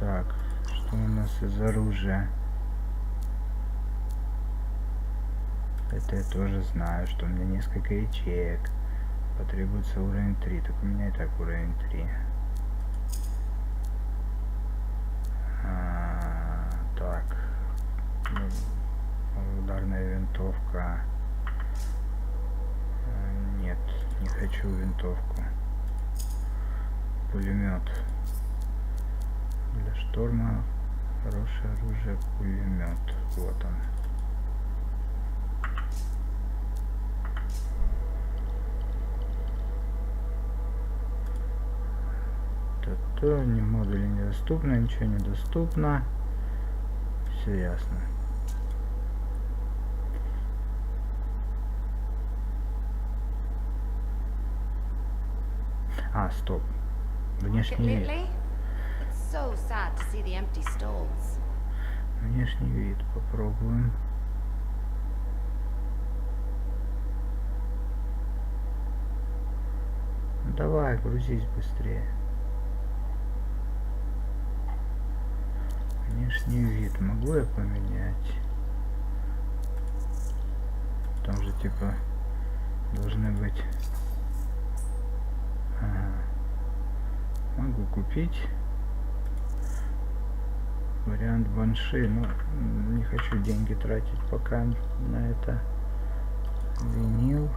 Так, что у нас из оружия? Это я тоже знаю, что у меня несколько ячеек. Потребуется уровень 3. Так у меня и так уровень 3. Так. Ударная винтовка. Нет, не хочу винтовку. Пулемет. Для шторма хорошее оружие, пулемет. Вот он. Ни модули недоступно, ничего недоступно. Все ясно. Стоп. Внешний вид. So sad to see the empty stalls. Внешний вид попробуем. Давай, грузись быстрее. Внешний вид могу я поменять? Там же типа должны быть... Ага. купить. Вариант банши, но не хочу деньги тратить пока на это. Винил.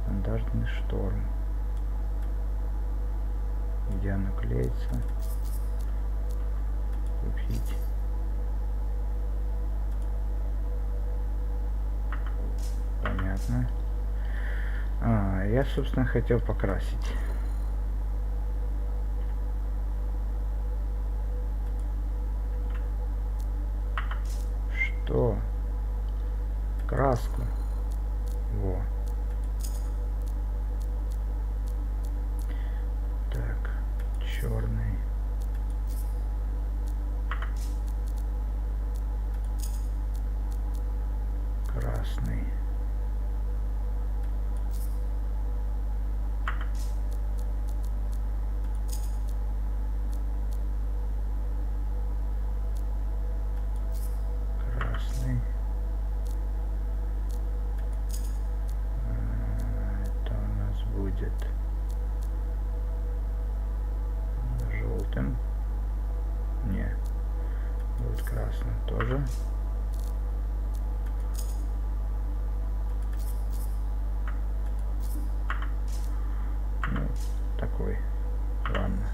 Стандартный шторм. Где она клеится? Купить. Понятно. Я, собственно, хотел покрасить. Что? Краску. Во. Так, черный. Красный. Красный. Это у нас будет желтым. Не. Будет красным тоже. Ну, такой. Ладно.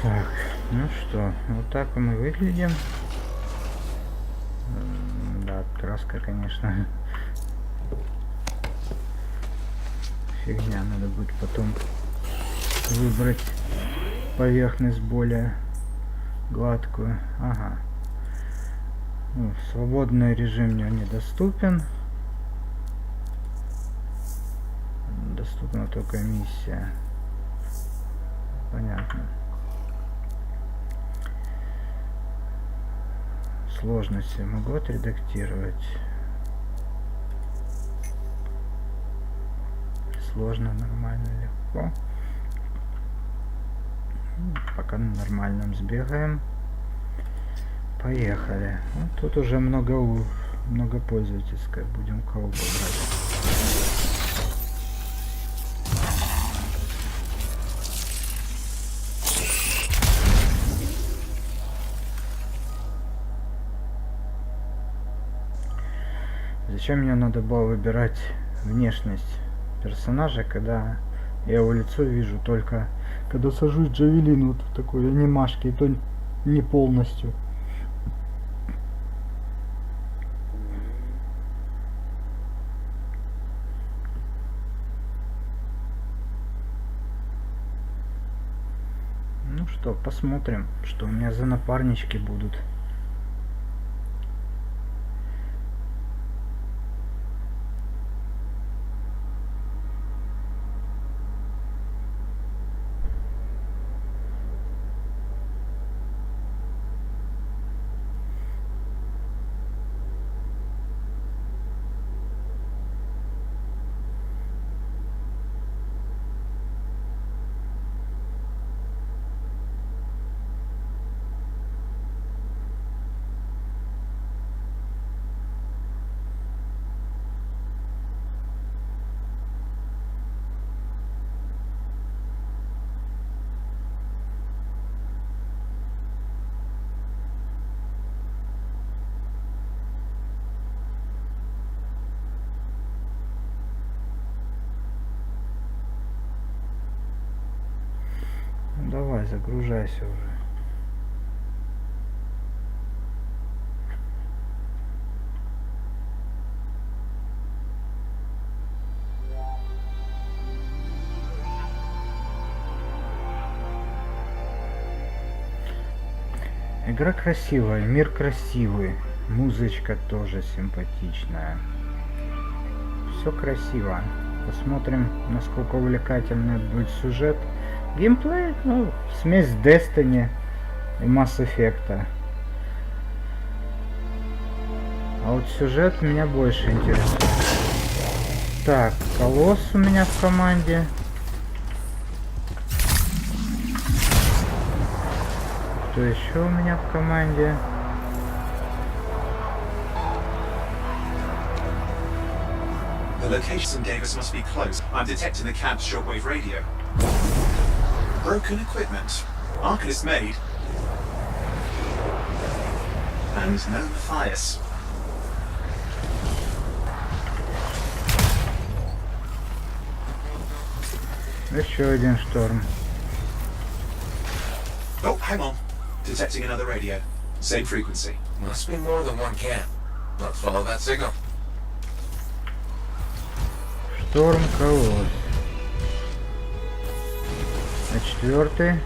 Так, ну что, вот так мы выглядим. Да, краска, конечно, фигня, надо будет потом выбрать поверхность более гладкую. Ага. Ну, свободный режим мне недоступен. Доступна только миссия. Понятно. Сложности могу отредактировать. Сложно, нормально, легко. Пока на нормальном сбегаем. Поехали. Вот тут уже многопользовательская. Будем кого брать. Зачем мне надо было выбирать внешность персонажа, когда я его лицо вижу только когда сажусь в джавелин, вот в такой анимашке, и то не полностью. Ну что, посмотрим, что у меня за напарнички будут. Давай, загружайся уже. Игра красивая, мир красивый, музычка тоже симпатичная. Все красиво. Посмотрим, насколько увлекательный будет сюжет. Геймплей, ну, смесь Destiny и Mass Effect. А вот сюжет меня больше интересует. Так, колосс у меня в команде. Кто еще у меня в команде? The location gave us must be close. I'm detecting the cab's shortwave radio. Broken equipment. Arcanist made. And no Matthias. Еще один шторм. Oh, hang on. Detecting another radio. Same frequency. Must be more than one camp. Let's follow that signal. Шторм колосс. А четвертый,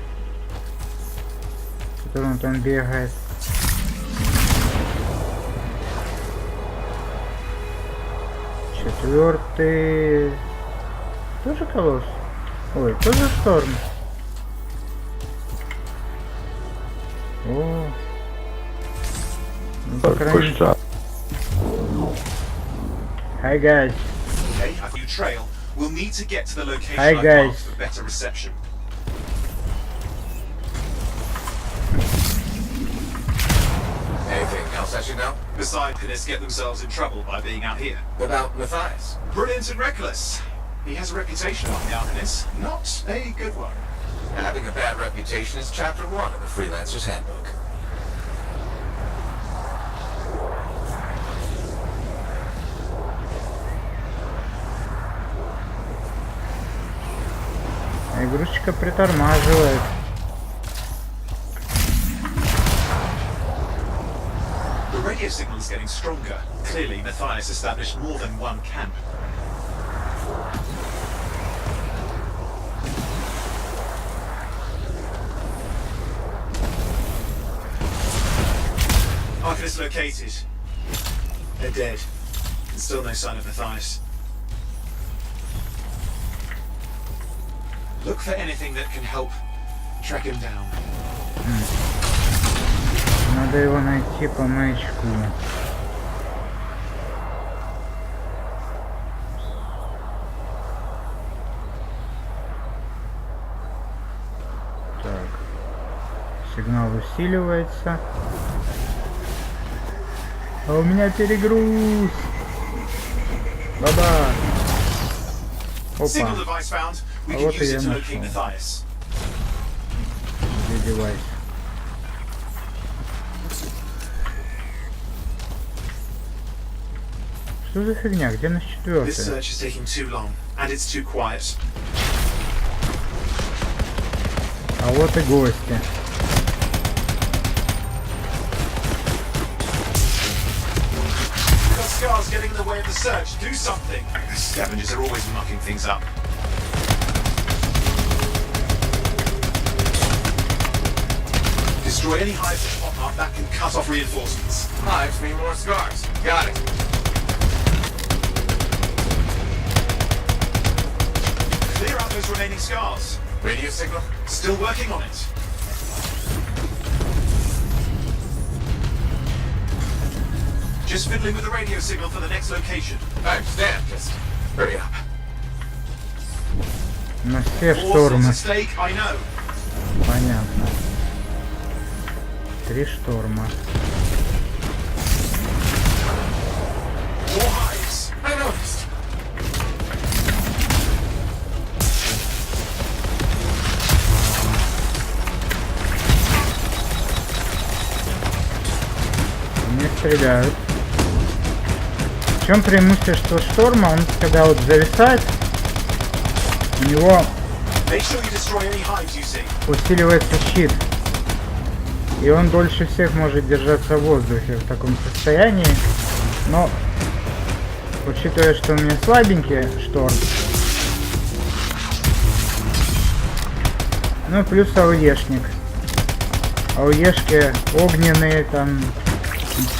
который он там бегает. Четвертый тоже колосс. Ой, тоже шторм. О, ну, по крайней мере. Hi guys. Okay, after you trail, we'll need to get to the location Hi, I've guys. marked for better reception. Anything else I should know? Besides, Arcanists get themselves in trouble by being out here. What about Matthias? Brilliant and reckless. He has a reputation among the Arcanists. Not a good one. Having a bad reputation is chapter 1 of the Freelancer's Handbook. Игрушечка притормаживает. The radio signal is getting stronger. Clearly, Matthias established more than one camp. Arcanist located. They're dead. And still no sign of Matthias. Look for anything that can help track him down. Надо его найти по маячку. Так. Сигнал усиливается. А у меня перегруз. Баба. Signal Опа. device found. We А can вот и use я it to locate нашел. Matthias. Где девайс? Что за фигня? Где наш This четвертый? search is taking too long, and it's too quiet. А вот и гости. Got scars getting in the way of the search. Do something. The scavengers are always mucking things up. Destroy any hives that pop up that can cut off reinforcements. Hives mean more scars. Got it. Clear out those remaining scars. Radio signal? Still working on it. Just fiddling with the radio signal for the next location. I understand. Just hurry up. На все All sorts штормы. at stake, I know. Понятно. 3 шторма. More hives. I noticed. Мне стреляют. В чем преимущество что шторма? Он когда вот зависает, у него Make sure you destroy any hives you see. усиливается щит. И он дольше всех может держаться в воздухе в таком состоянии. Но, учитывая, что у меня слабенький шторм, ну плюс АОЕшник. АОЕшки огненные, там,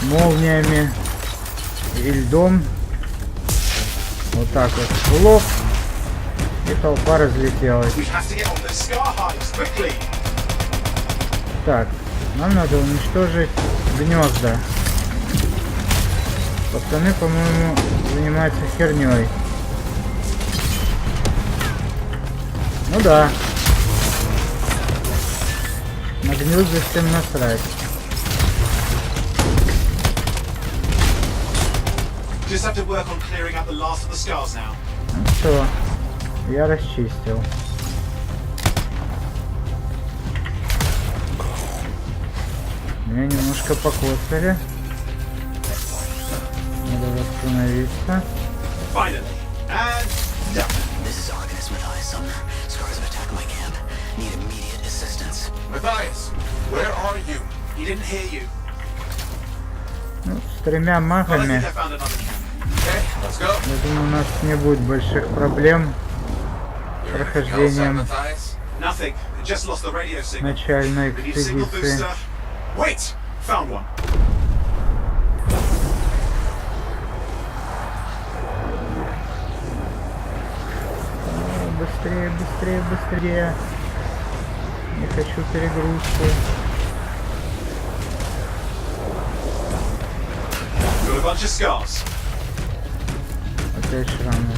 молниями и льдом. Вот так вот. В лоб. И толпа разлетелась. We have to get on those scar hives quickly. Так, нам надо уничтожить гнезда. Пацаны, по-моему, занимаются херней. Ну да. На гнезда всем насрать. Just have to work on clearing out the last of the scars now. Ну все, я расчистил. Меня немножко покоцали. Надо восстановиться. Finally. And done. This is Arcanist Matthias Sumner. Scars have attacked my camp. Need immediate assistance. Matthias, where are you? He didn't hear you. Ну, с тремя Well, I магами, think I found another camp. Okay, let's go. я думаю, у нас не будет больших проблем с Anything else on прохождением Matthias? Nothing. Just lost the radio signal. начальной We need a signal экспедиции. booster. Wait! Found one. Быстрее, быстрее, быстрее. Не хочу перегрузку. Got a bunch of scars. Опять шрамы.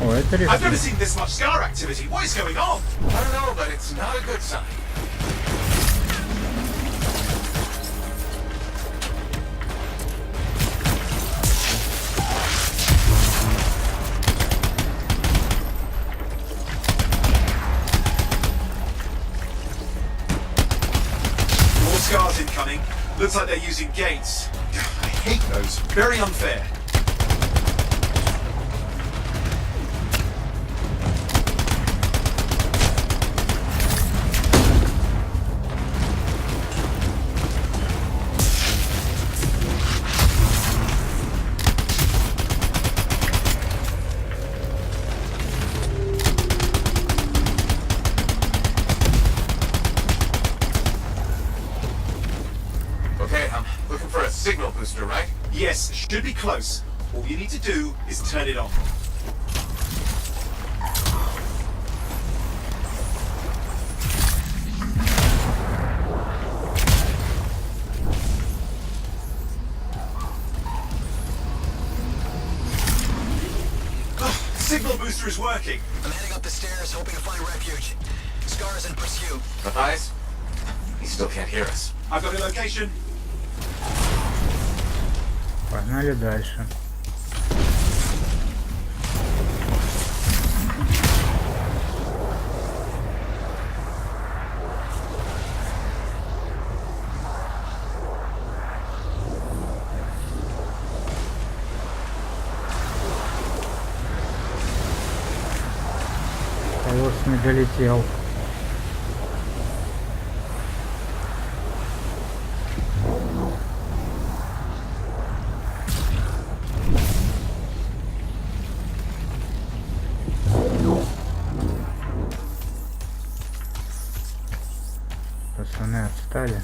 О, это I've never рисунок. seen this much scar activity. What is going on? I don't know, but it's not a good sign. More scars incoming. Looks like they're using gates. I hate those. Very unfair. Okay, I'm looking for a signal booster, right? Yes, should be close. All you need to do is turn it on. Signal booster is working. I'm heading up the stairs, hoping to find refuge. Scars in pursuit. Matthias? He still can't hear us. I've got a location. Погнали дальше. Колосс не долетел. Пацаны отстали.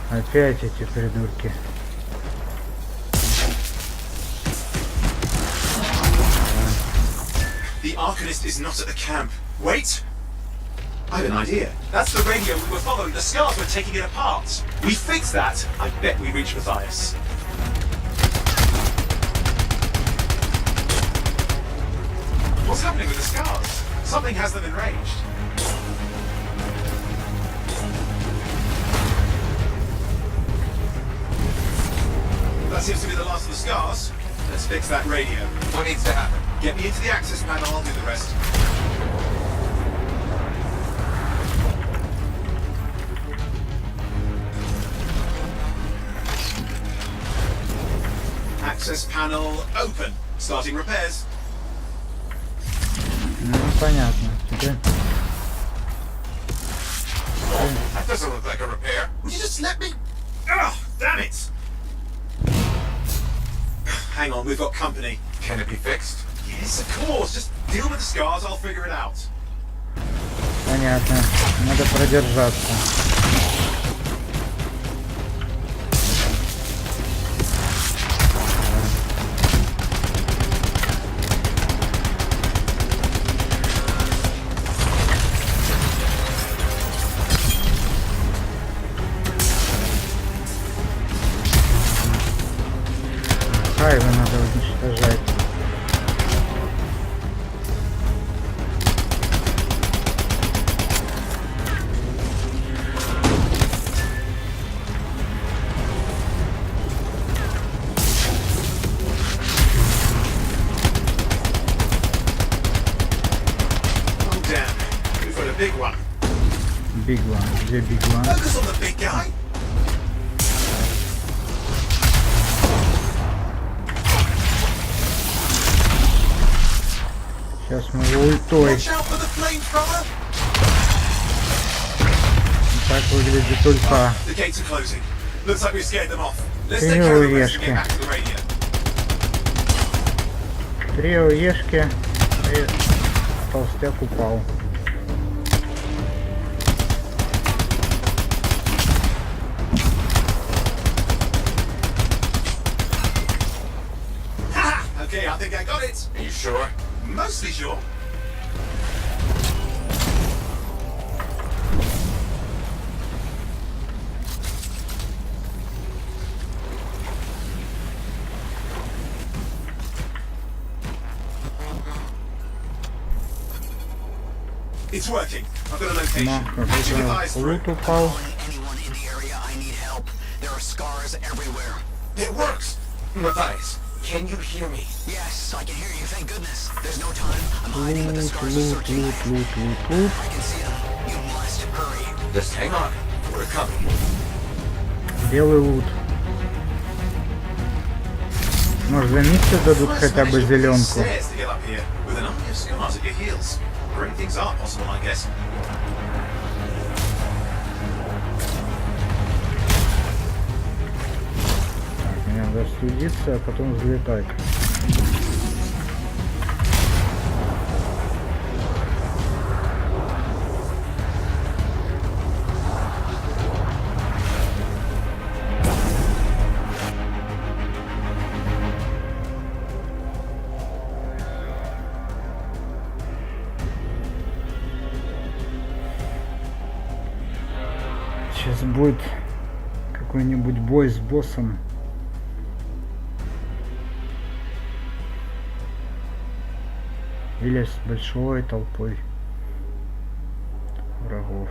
Опять эти придурки. The Arcanist is not at the camp. Wait! I have an idea. That's the radio we were following. The scars were taking it apart. We fix that. I bet we reach Matthias. What's happening with the scars? Something has them enraged. That seems to be the last of the scars. Let's fix that radio. What needs to happen? Get me into the access panel, I'll do the rest. Access panel open. Starting repairs. Ну, понятно. Теперь... That doesn't look like a repair. Would you just let me? Oh, damn it! Hang on, we've got company. Can it be fixed? Yes, of course. Just deal with the scars, I'll figure it out. Понятно. Надо продержаться. Ага, его надо уничтожать. Big one. Где big one? Focus on the big guy. Сейчас мы его ультой. Так выглядит ульта. Три ОЕшки. Три ОЕшки. И толстяк упал. Okay, I think I got it. Are you sure? Mostly sure. It's working. I've got a location. Лут упал. Anyone in the area, I need help. There are scars everywhere. It works. Matthias, can you hear me? Yes, I can hear you, thank goodness. There's no time. I'm hiding with the scars are searching. I can see them. You must hurry. Just hang on. We're coming. Белый лут. Может, за миссию дадут хотя бы зеленку. Так, мне надо студиться, а потом взлетать. Сейчас будет какой-нибудь бой с боссом. Или с большой толпой врагов.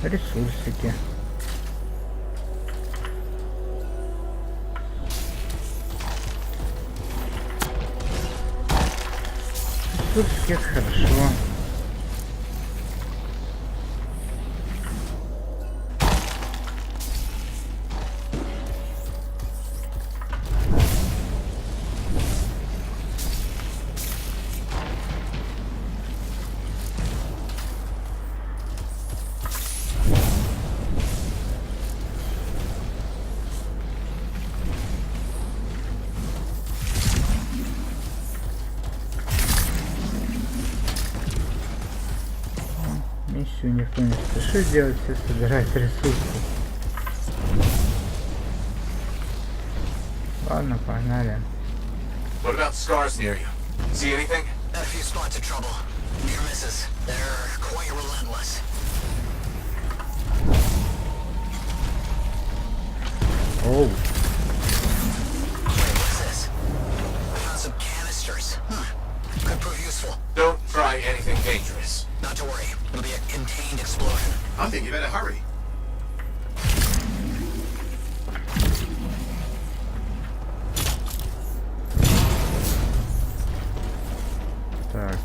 Ресурсики. Ресурсики, это хорошо. Миссию никто не спешит делать, все собирают ресурсы. Ладно, погнали. What about scars near you? See anything? A few spots of trouble. Near misses. They're quite relentless. Oh. Wait, what's this? I found some canisters. Could prove useful. Don't try anything dangerous. Not to worry. It'll be a contained explosion. I think you better hurry. Так.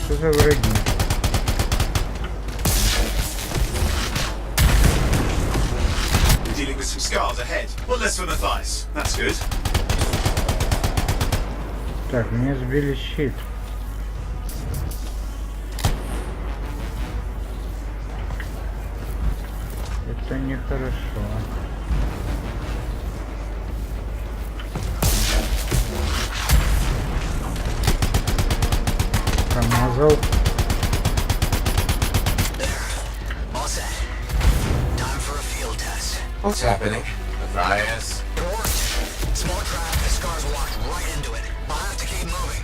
Что за враги? Dealing with some scars ahead. Well, less for Matthias. That's good. Так, мне сбили щит. Это нехорошо. сказал. All set. Time for a field test. What's happening? Matthias? It worked. Small trap, the scars walked right into it. I'll have to keep moving.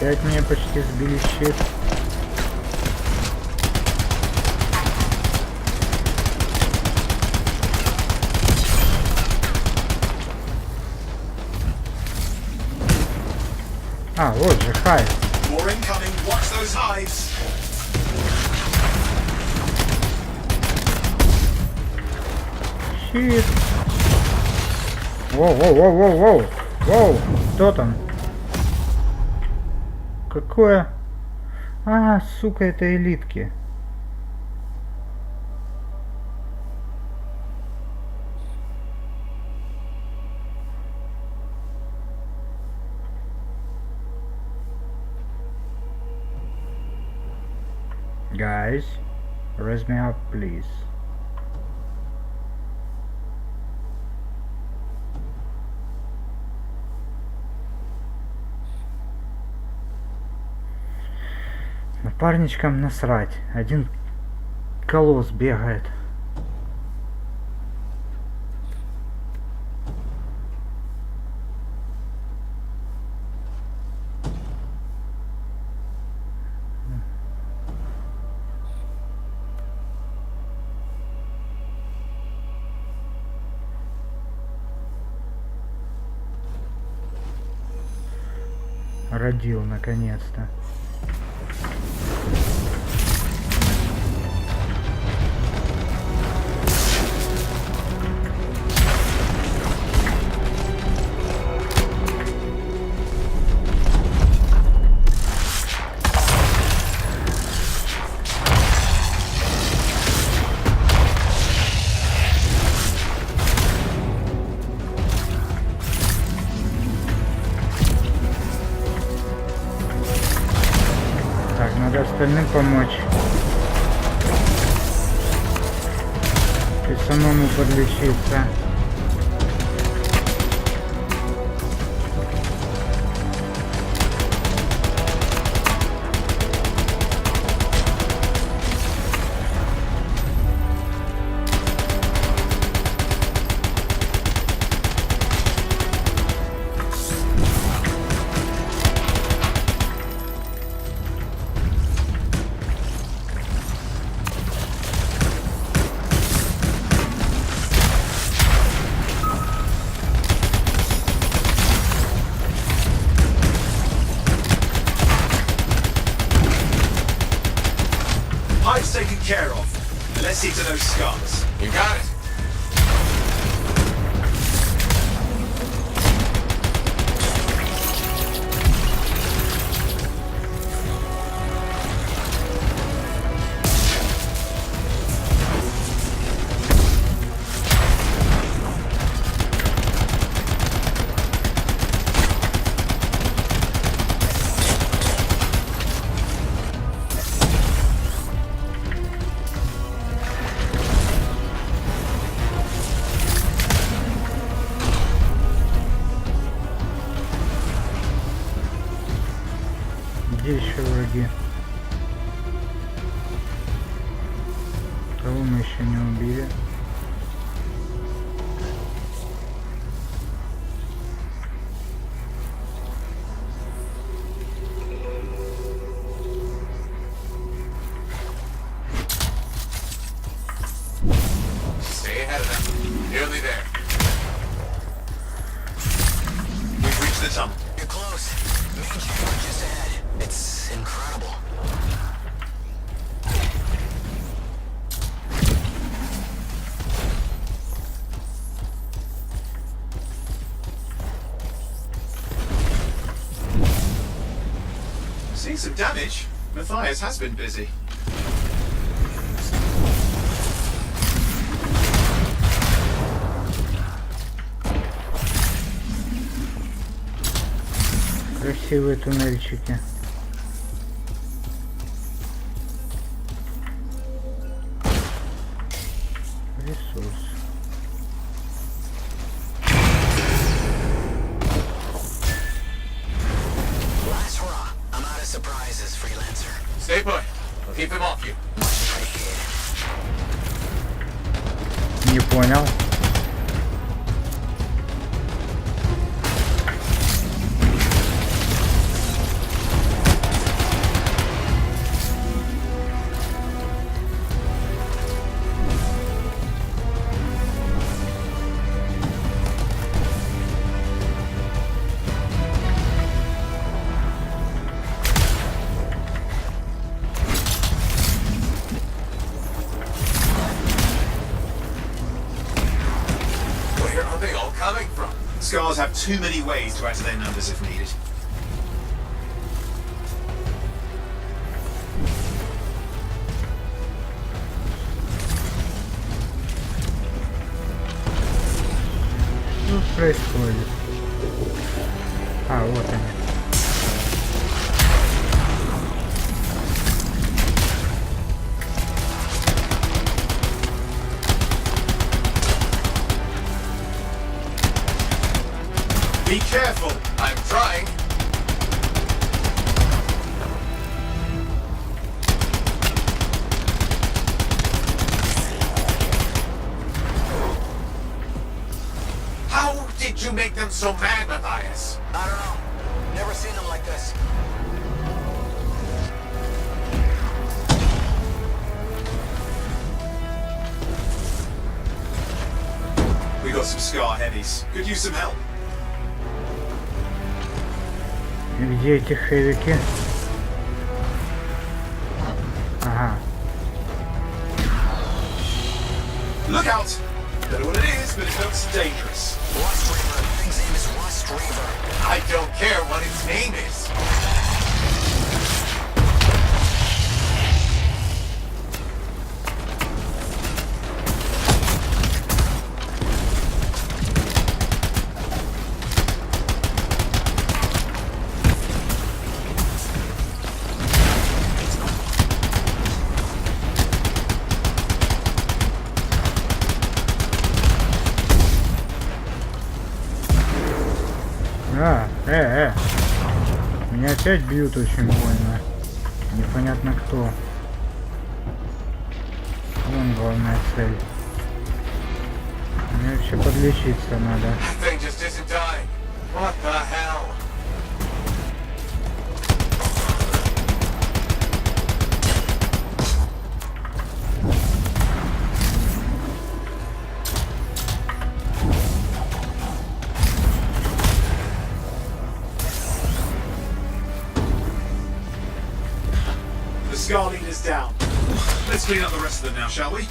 Опять меня почти сбили щит. А, вот же, хай. More incoming. Watch those hives. Щит. Воу. Воу, кто там? Какое? А, сука, это элитки. Guys, raise me up, please. Напарничкам насрать. Один колосс бегает. Родил наконец-то. Надо остальным помочь. И самому подлечиться. Hive's taken care of. Let's see to those scars. You got it. Где еще враги? Кого мы еще не убили? Stay ahead of them. Nearly there. We've reached the tunnel. You're close. Main chamber just ahead. It's incredible. Seeing some damage. Matthias has been busy. красивые туннельчики. Ресурс. Last hurrah. I'm out of surprises, freelancer. Stay put. We'll keep him off you. Не понял. Where are they all coming from? Scars have too many ways to add to their numbers if needed. Что происходит? А, вот они. Be careful. I'm trying. How did you make them so mad, Matthias? I don't know. Never seen them like this. We got some Scar heavies. Could use some help. Где эти хэвики? Ага. Look out! Don't know what it is, but it looks dangerous. Rust Reaver. Thing's name is Rust Reaver. I don't care what its name is. Меня опять бьют очень больно. Непонятно кто. Вон главная цель. Мне вообще подлечиться надо. Thing just isn't dying. What the hell? The Scar leader's down. Let's clean up the rest of them now, shall we?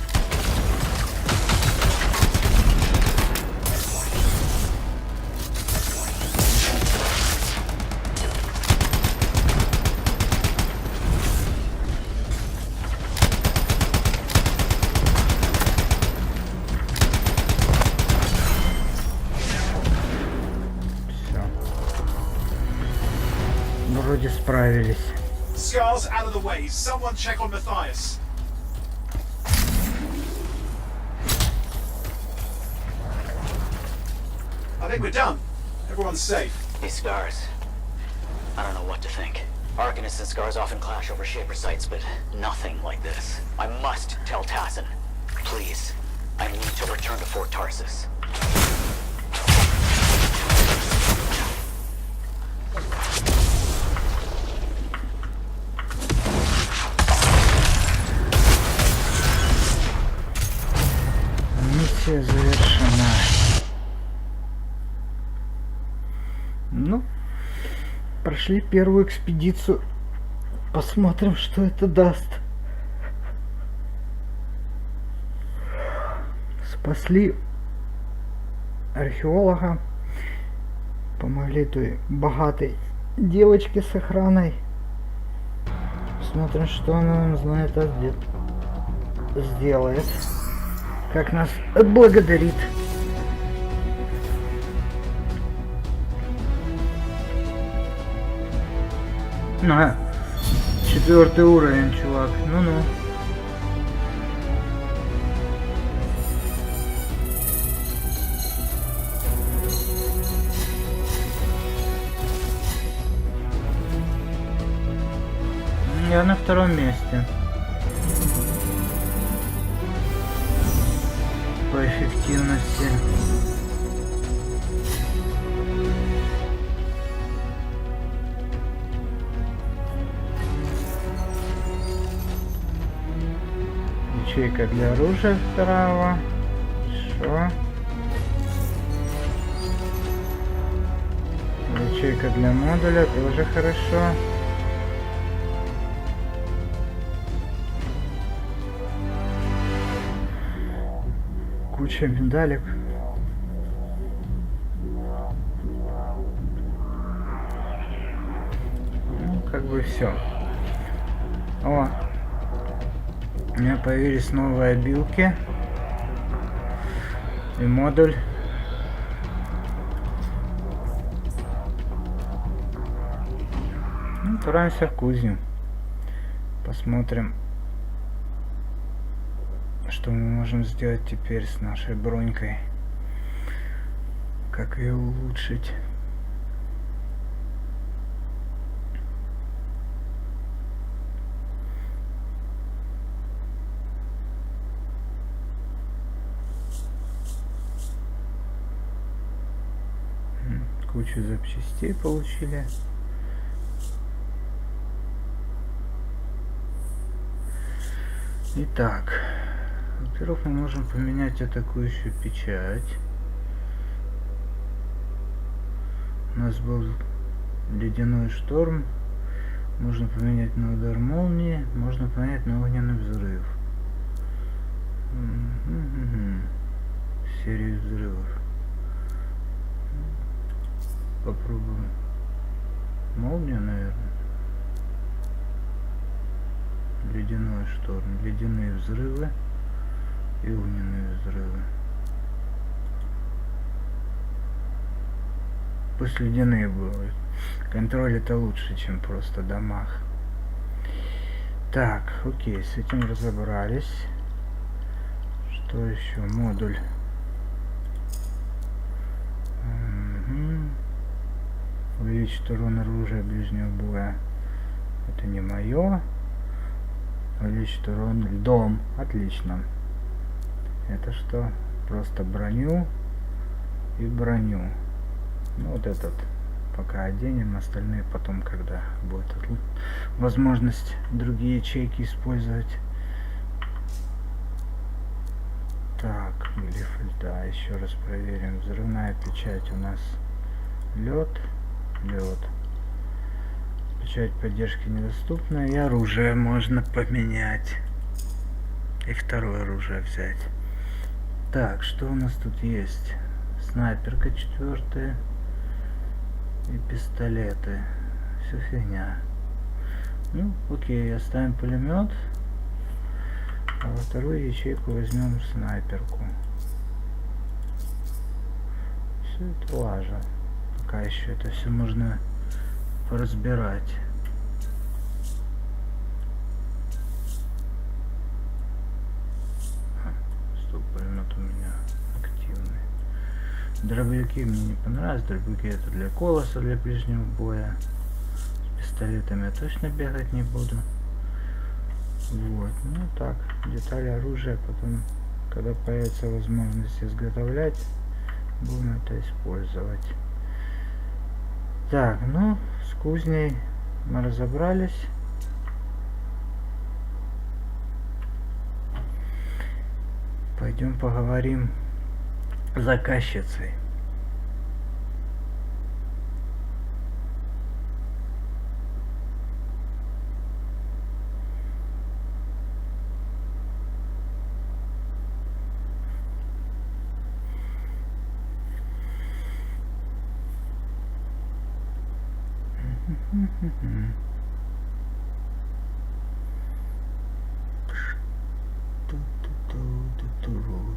Вроде справились. Scar's out of the way. Someone check on Matthias. I think we're done. Everyone's safe. These Scars. I don't know what to think. Arcanists and Scars often clash over Shaper sites, but nothing like this. I must tell Tassin. Please. I need to return to Fort Tarsus. Миссия завершена. Ну, прошли первую экспедицию. Посмотрим, что это даст. Спасли археолога. Помогли той богатой девочке с охраной. Посмотрим, что она нам знает сделает. Как нас отблагодарит. На, 4-й уровень, чувак. Ну-ну. Я на 2-м месте. По эффективности. Ячейка для оружия 2-го. Хорошо. Ячейка для модуля тоже хорошо. Куча медалек. Ну, как бы все. О, у меня появились новые обилки и модуль. Ну, отправимся в кузню. Посмотрим, что мы можем сделать теперь с нашей бронькой. Как ее улучшить. Кучу запчастей получили. Итак, во-первых, мы можем поменять атакующую печать. У нас был ледяной шторм. Можно поменять на удар молнии. Можно поменять на огненный взрыв. Серию взрывов. Попробуем молнию, наверное. Ледяной шторм, ледяные взрывы и огненные взрывы. Пусть ледяные будут. Контроль это лучше, чем просто дамаг. Так, окей, с этим разобрались. Что еще? Модуль. Увеличить урон оружия ближнего боя. Это не мое. Увеличить урон льдом. Отлично. Это что? Просто броню и броню. Ну вот этот пока оденем, остальные потом, когда будет возможность другие ячейки использовать. Так, глиф льда. Еще раз проверим. Взрывная печать у нас лед. Лед. Печать поддержки недоступна. И оружие можно поменять. И второе оружие взять. Так, что у нас тут есть? Снайперка 4 и пистолеты. Все фигня. Ну, окей, оставим пулемет. А во вторую ячейку возьмем снайперку. Все это лажа. Пока еще это все можно поразбирать. Стоп, пулемет у меня активный. Дробовики мне не понравились. Дробовики это для колоса, для ближнего боя. С пистолетами я точно бегать не буду. Вот, ну так, детали оружия потом, когда появится возможность изготовлять, будем это использовать. Так, ну, с кузней мы разобрались. Пойдем поговорим с заказчицей.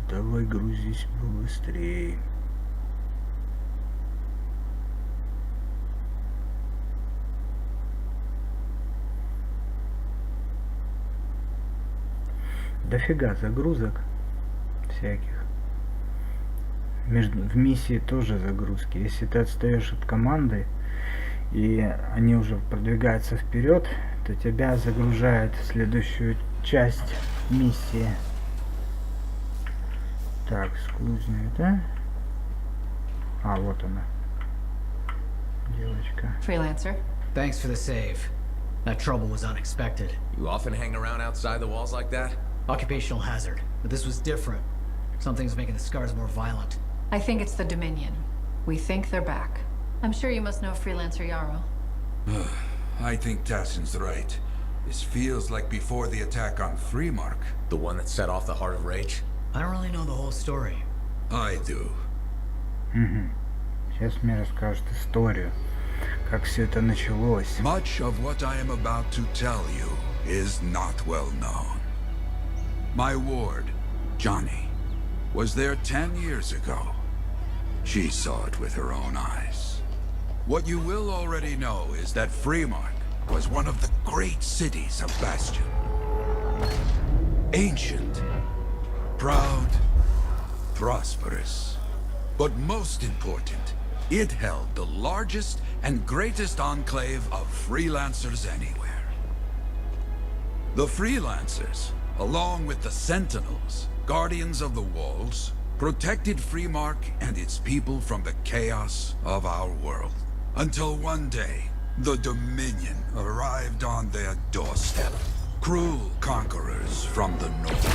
Давай грузись побыстрее. дофига загрузок всяких. В миссии тоже загрузки. Если ты отстаешь от команды, и они уже продвигаются вперед, то тебя загружают в следующую часть миссии. Так, склузную, да? А, вот она. Девочка. Freelancer. Thanks for the save. That trouble was unexpected. You often hang around outside the walls like that? Occupational hazard. But this was different. Something's making the scars more violent. I think it's the Dominion. We think they're back. I'm sure you must know Freelancer Yarrow. I think Tassin's right. This feels like before the attack on Freemark. The one that set off the Heart of Rage? I don't really know the whole story. I do. Сейчас мне расскажут историю, как все это началось. Much of what I am about to tell you is not well known. My ward, Johnny, was there 10 years ago. She saw it with her own eyes. What you will already know is that Freemark was one of the great cities of Bastion. Ancient, proud, prosperous. But most important, it held the largest and greatest enclave of freelancers anywhere. The freelancers, along with the Sentinels, guardians of the walls, protected Freemark and its people from the chaos of our world. Until one day, the Dominion arrived on their doorstep. Cruel conquerors from the north.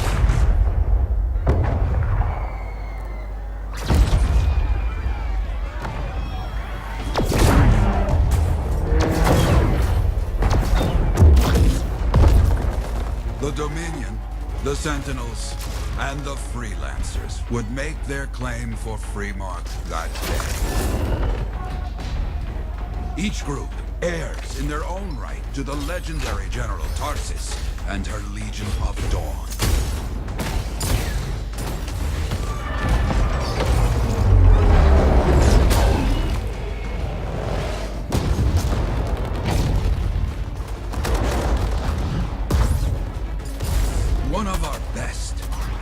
The Dominion, the Sentinels, and the Freelancers would make their claim for Freemark that day. Each group heirs in their own right to the legendary General Tarsis and her Legion of Dawn. One of our best,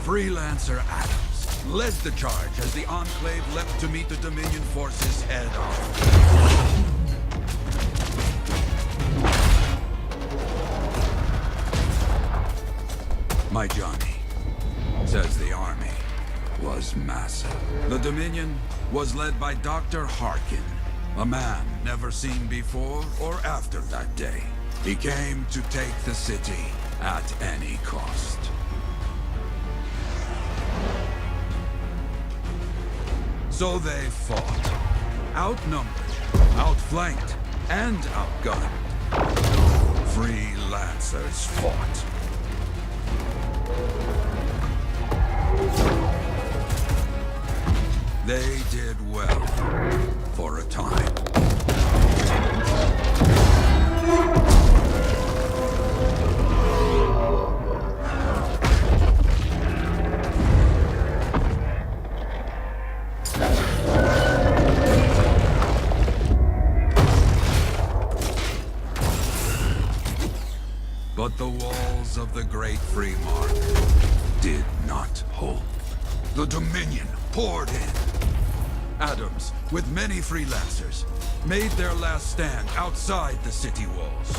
Freelancer Adams, led the charge as the Enclave leapt to meet the Dominion forces head-on. My Johnny says the army was massive. The Dominion was led by Dr. Harkin, a man never seen before or after that day. He came to take the city at any cost. So they fought, outnumbered, outflanked, and outgunned. Freelancers fought. They did well for a time. But the walls of the Great Freemark did not hold. The Dominion poured in. Adams, with many freelancers, made their last stand outside the city walls.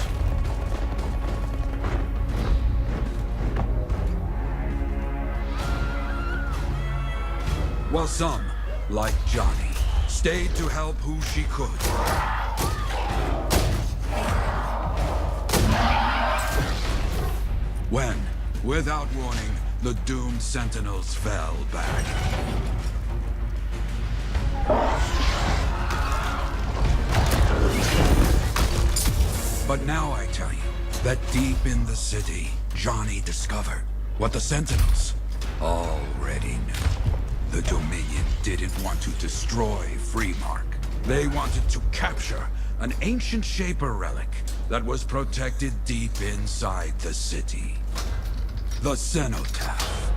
While some, like Johnny, stayed to help who she could. When, without warning, the doomed Sentinels fell back. But now I tell you that deep in the city, Johnny discovered what the Sentinels already knew. The Dominion didn't want to destroy Freemark. They wanted to capture an ancient Shaper relic that was protected deep inside the city. The Cenotaph.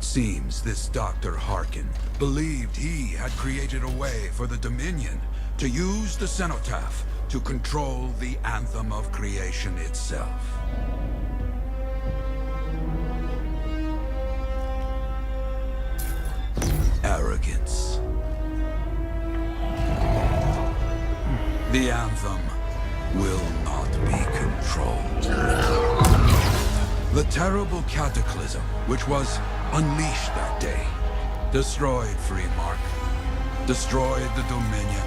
It seems this Dr. Harkin believed he had created a way for the Dominion to use the cenotaph to control the Anthem of Creation itself. Arrogance. The Anthem will not be controlled. The terrible cataclysm which was unleashed that day destroyed Freemark, destroyed the Dominion,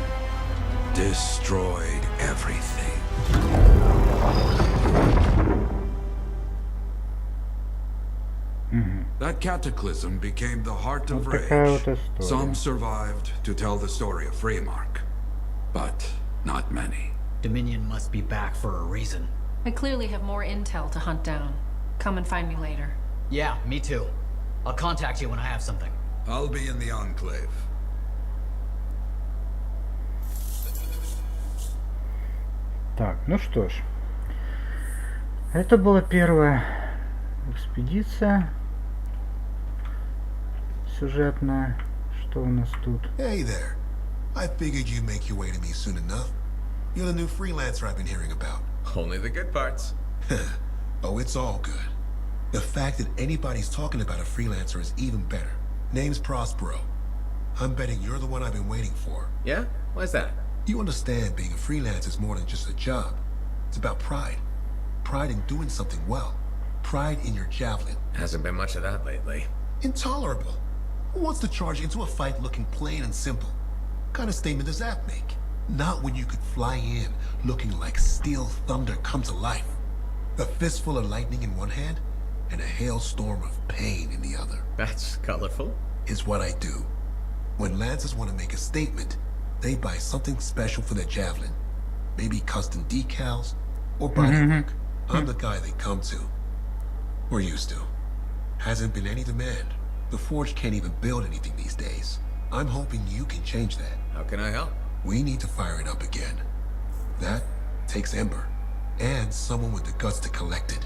destroyed everything. That cataclysm became the heart of rage. Some survived to tell the story of Freemark, but not many. Dominion must be back for a reason. I clearly have more intel to hunt down. Come and find me later. Yeah, me too. I'll contact you when I have something. I'll be in the Enclave. Так, ну что ж. Это была первая экспедиция сюжетная. Что у нас тут? Hey there. I figured you'd make your way to me soon enough. You're the new freelancer I've been hearing about. Only the good parts. Oh, it's all good. The fact that anybody's talking about a freelancer is even better. Name's Prospero. I'm betting you're the one I've been waiting for. Yeah? Why's that? You understand being a freelancer is more than just a job. It's about pride. Pride in doing something well. Pride in your javelin. Hasn't been much of that lately. Intolerable. Who wants to charge into a fight looking plain and simple? What kind of statement does that make? Not when you could fly in looking like steel thunder come to life. A fistful of lightning in one hand and a hailstorm of pain in the other. That's colorful. Is what I do. When Lancers want to make a statement, they buy something special for their javelin. Maybe custom decals or bodywork. I'm the guy they come to. Or used to. Hasn't been any demand. The Forge can't even build anything these days. I'm hoping you can change that. How can I help? We need to fire it up again. That takes Ember. And someone with the guts to collect it.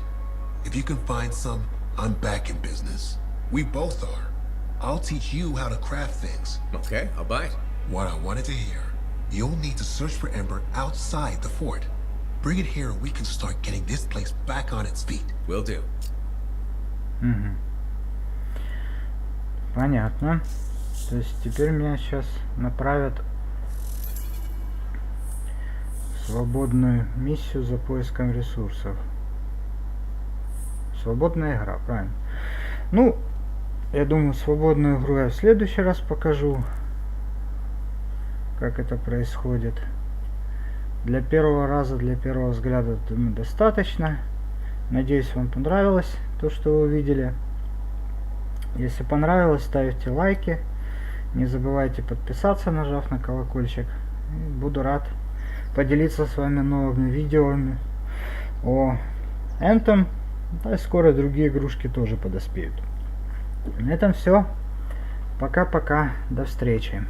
If you can find some, I'm back in business. We both are. I'll teach you how to craft things. Okay, I'll bite. What I wanted to hear. You'll need to search for Ember outside the fort. Bring it here and we can start getting this place back on its feet. Will do. Понятно. То есть теперь меня сейчас направят в свободную миссию за поиском ресурсов. Свободная игра, правильно. Ну, я думаю, свободную игру я в следующий раз покажу, как это происходит. Для первого раза, для первого взгляда, думаю, достаточно. Надеюсь, вам понравилось то, что вы увидели. Если понравилось, ставьте лайки. Не забывайте подписаться, нажав на колокольчик. И буду рад поделиться с вами новыми видео о Anthem. Да и скоро другие игрушки тоже подоспеют. На этом все. Пока-пока. До встречи.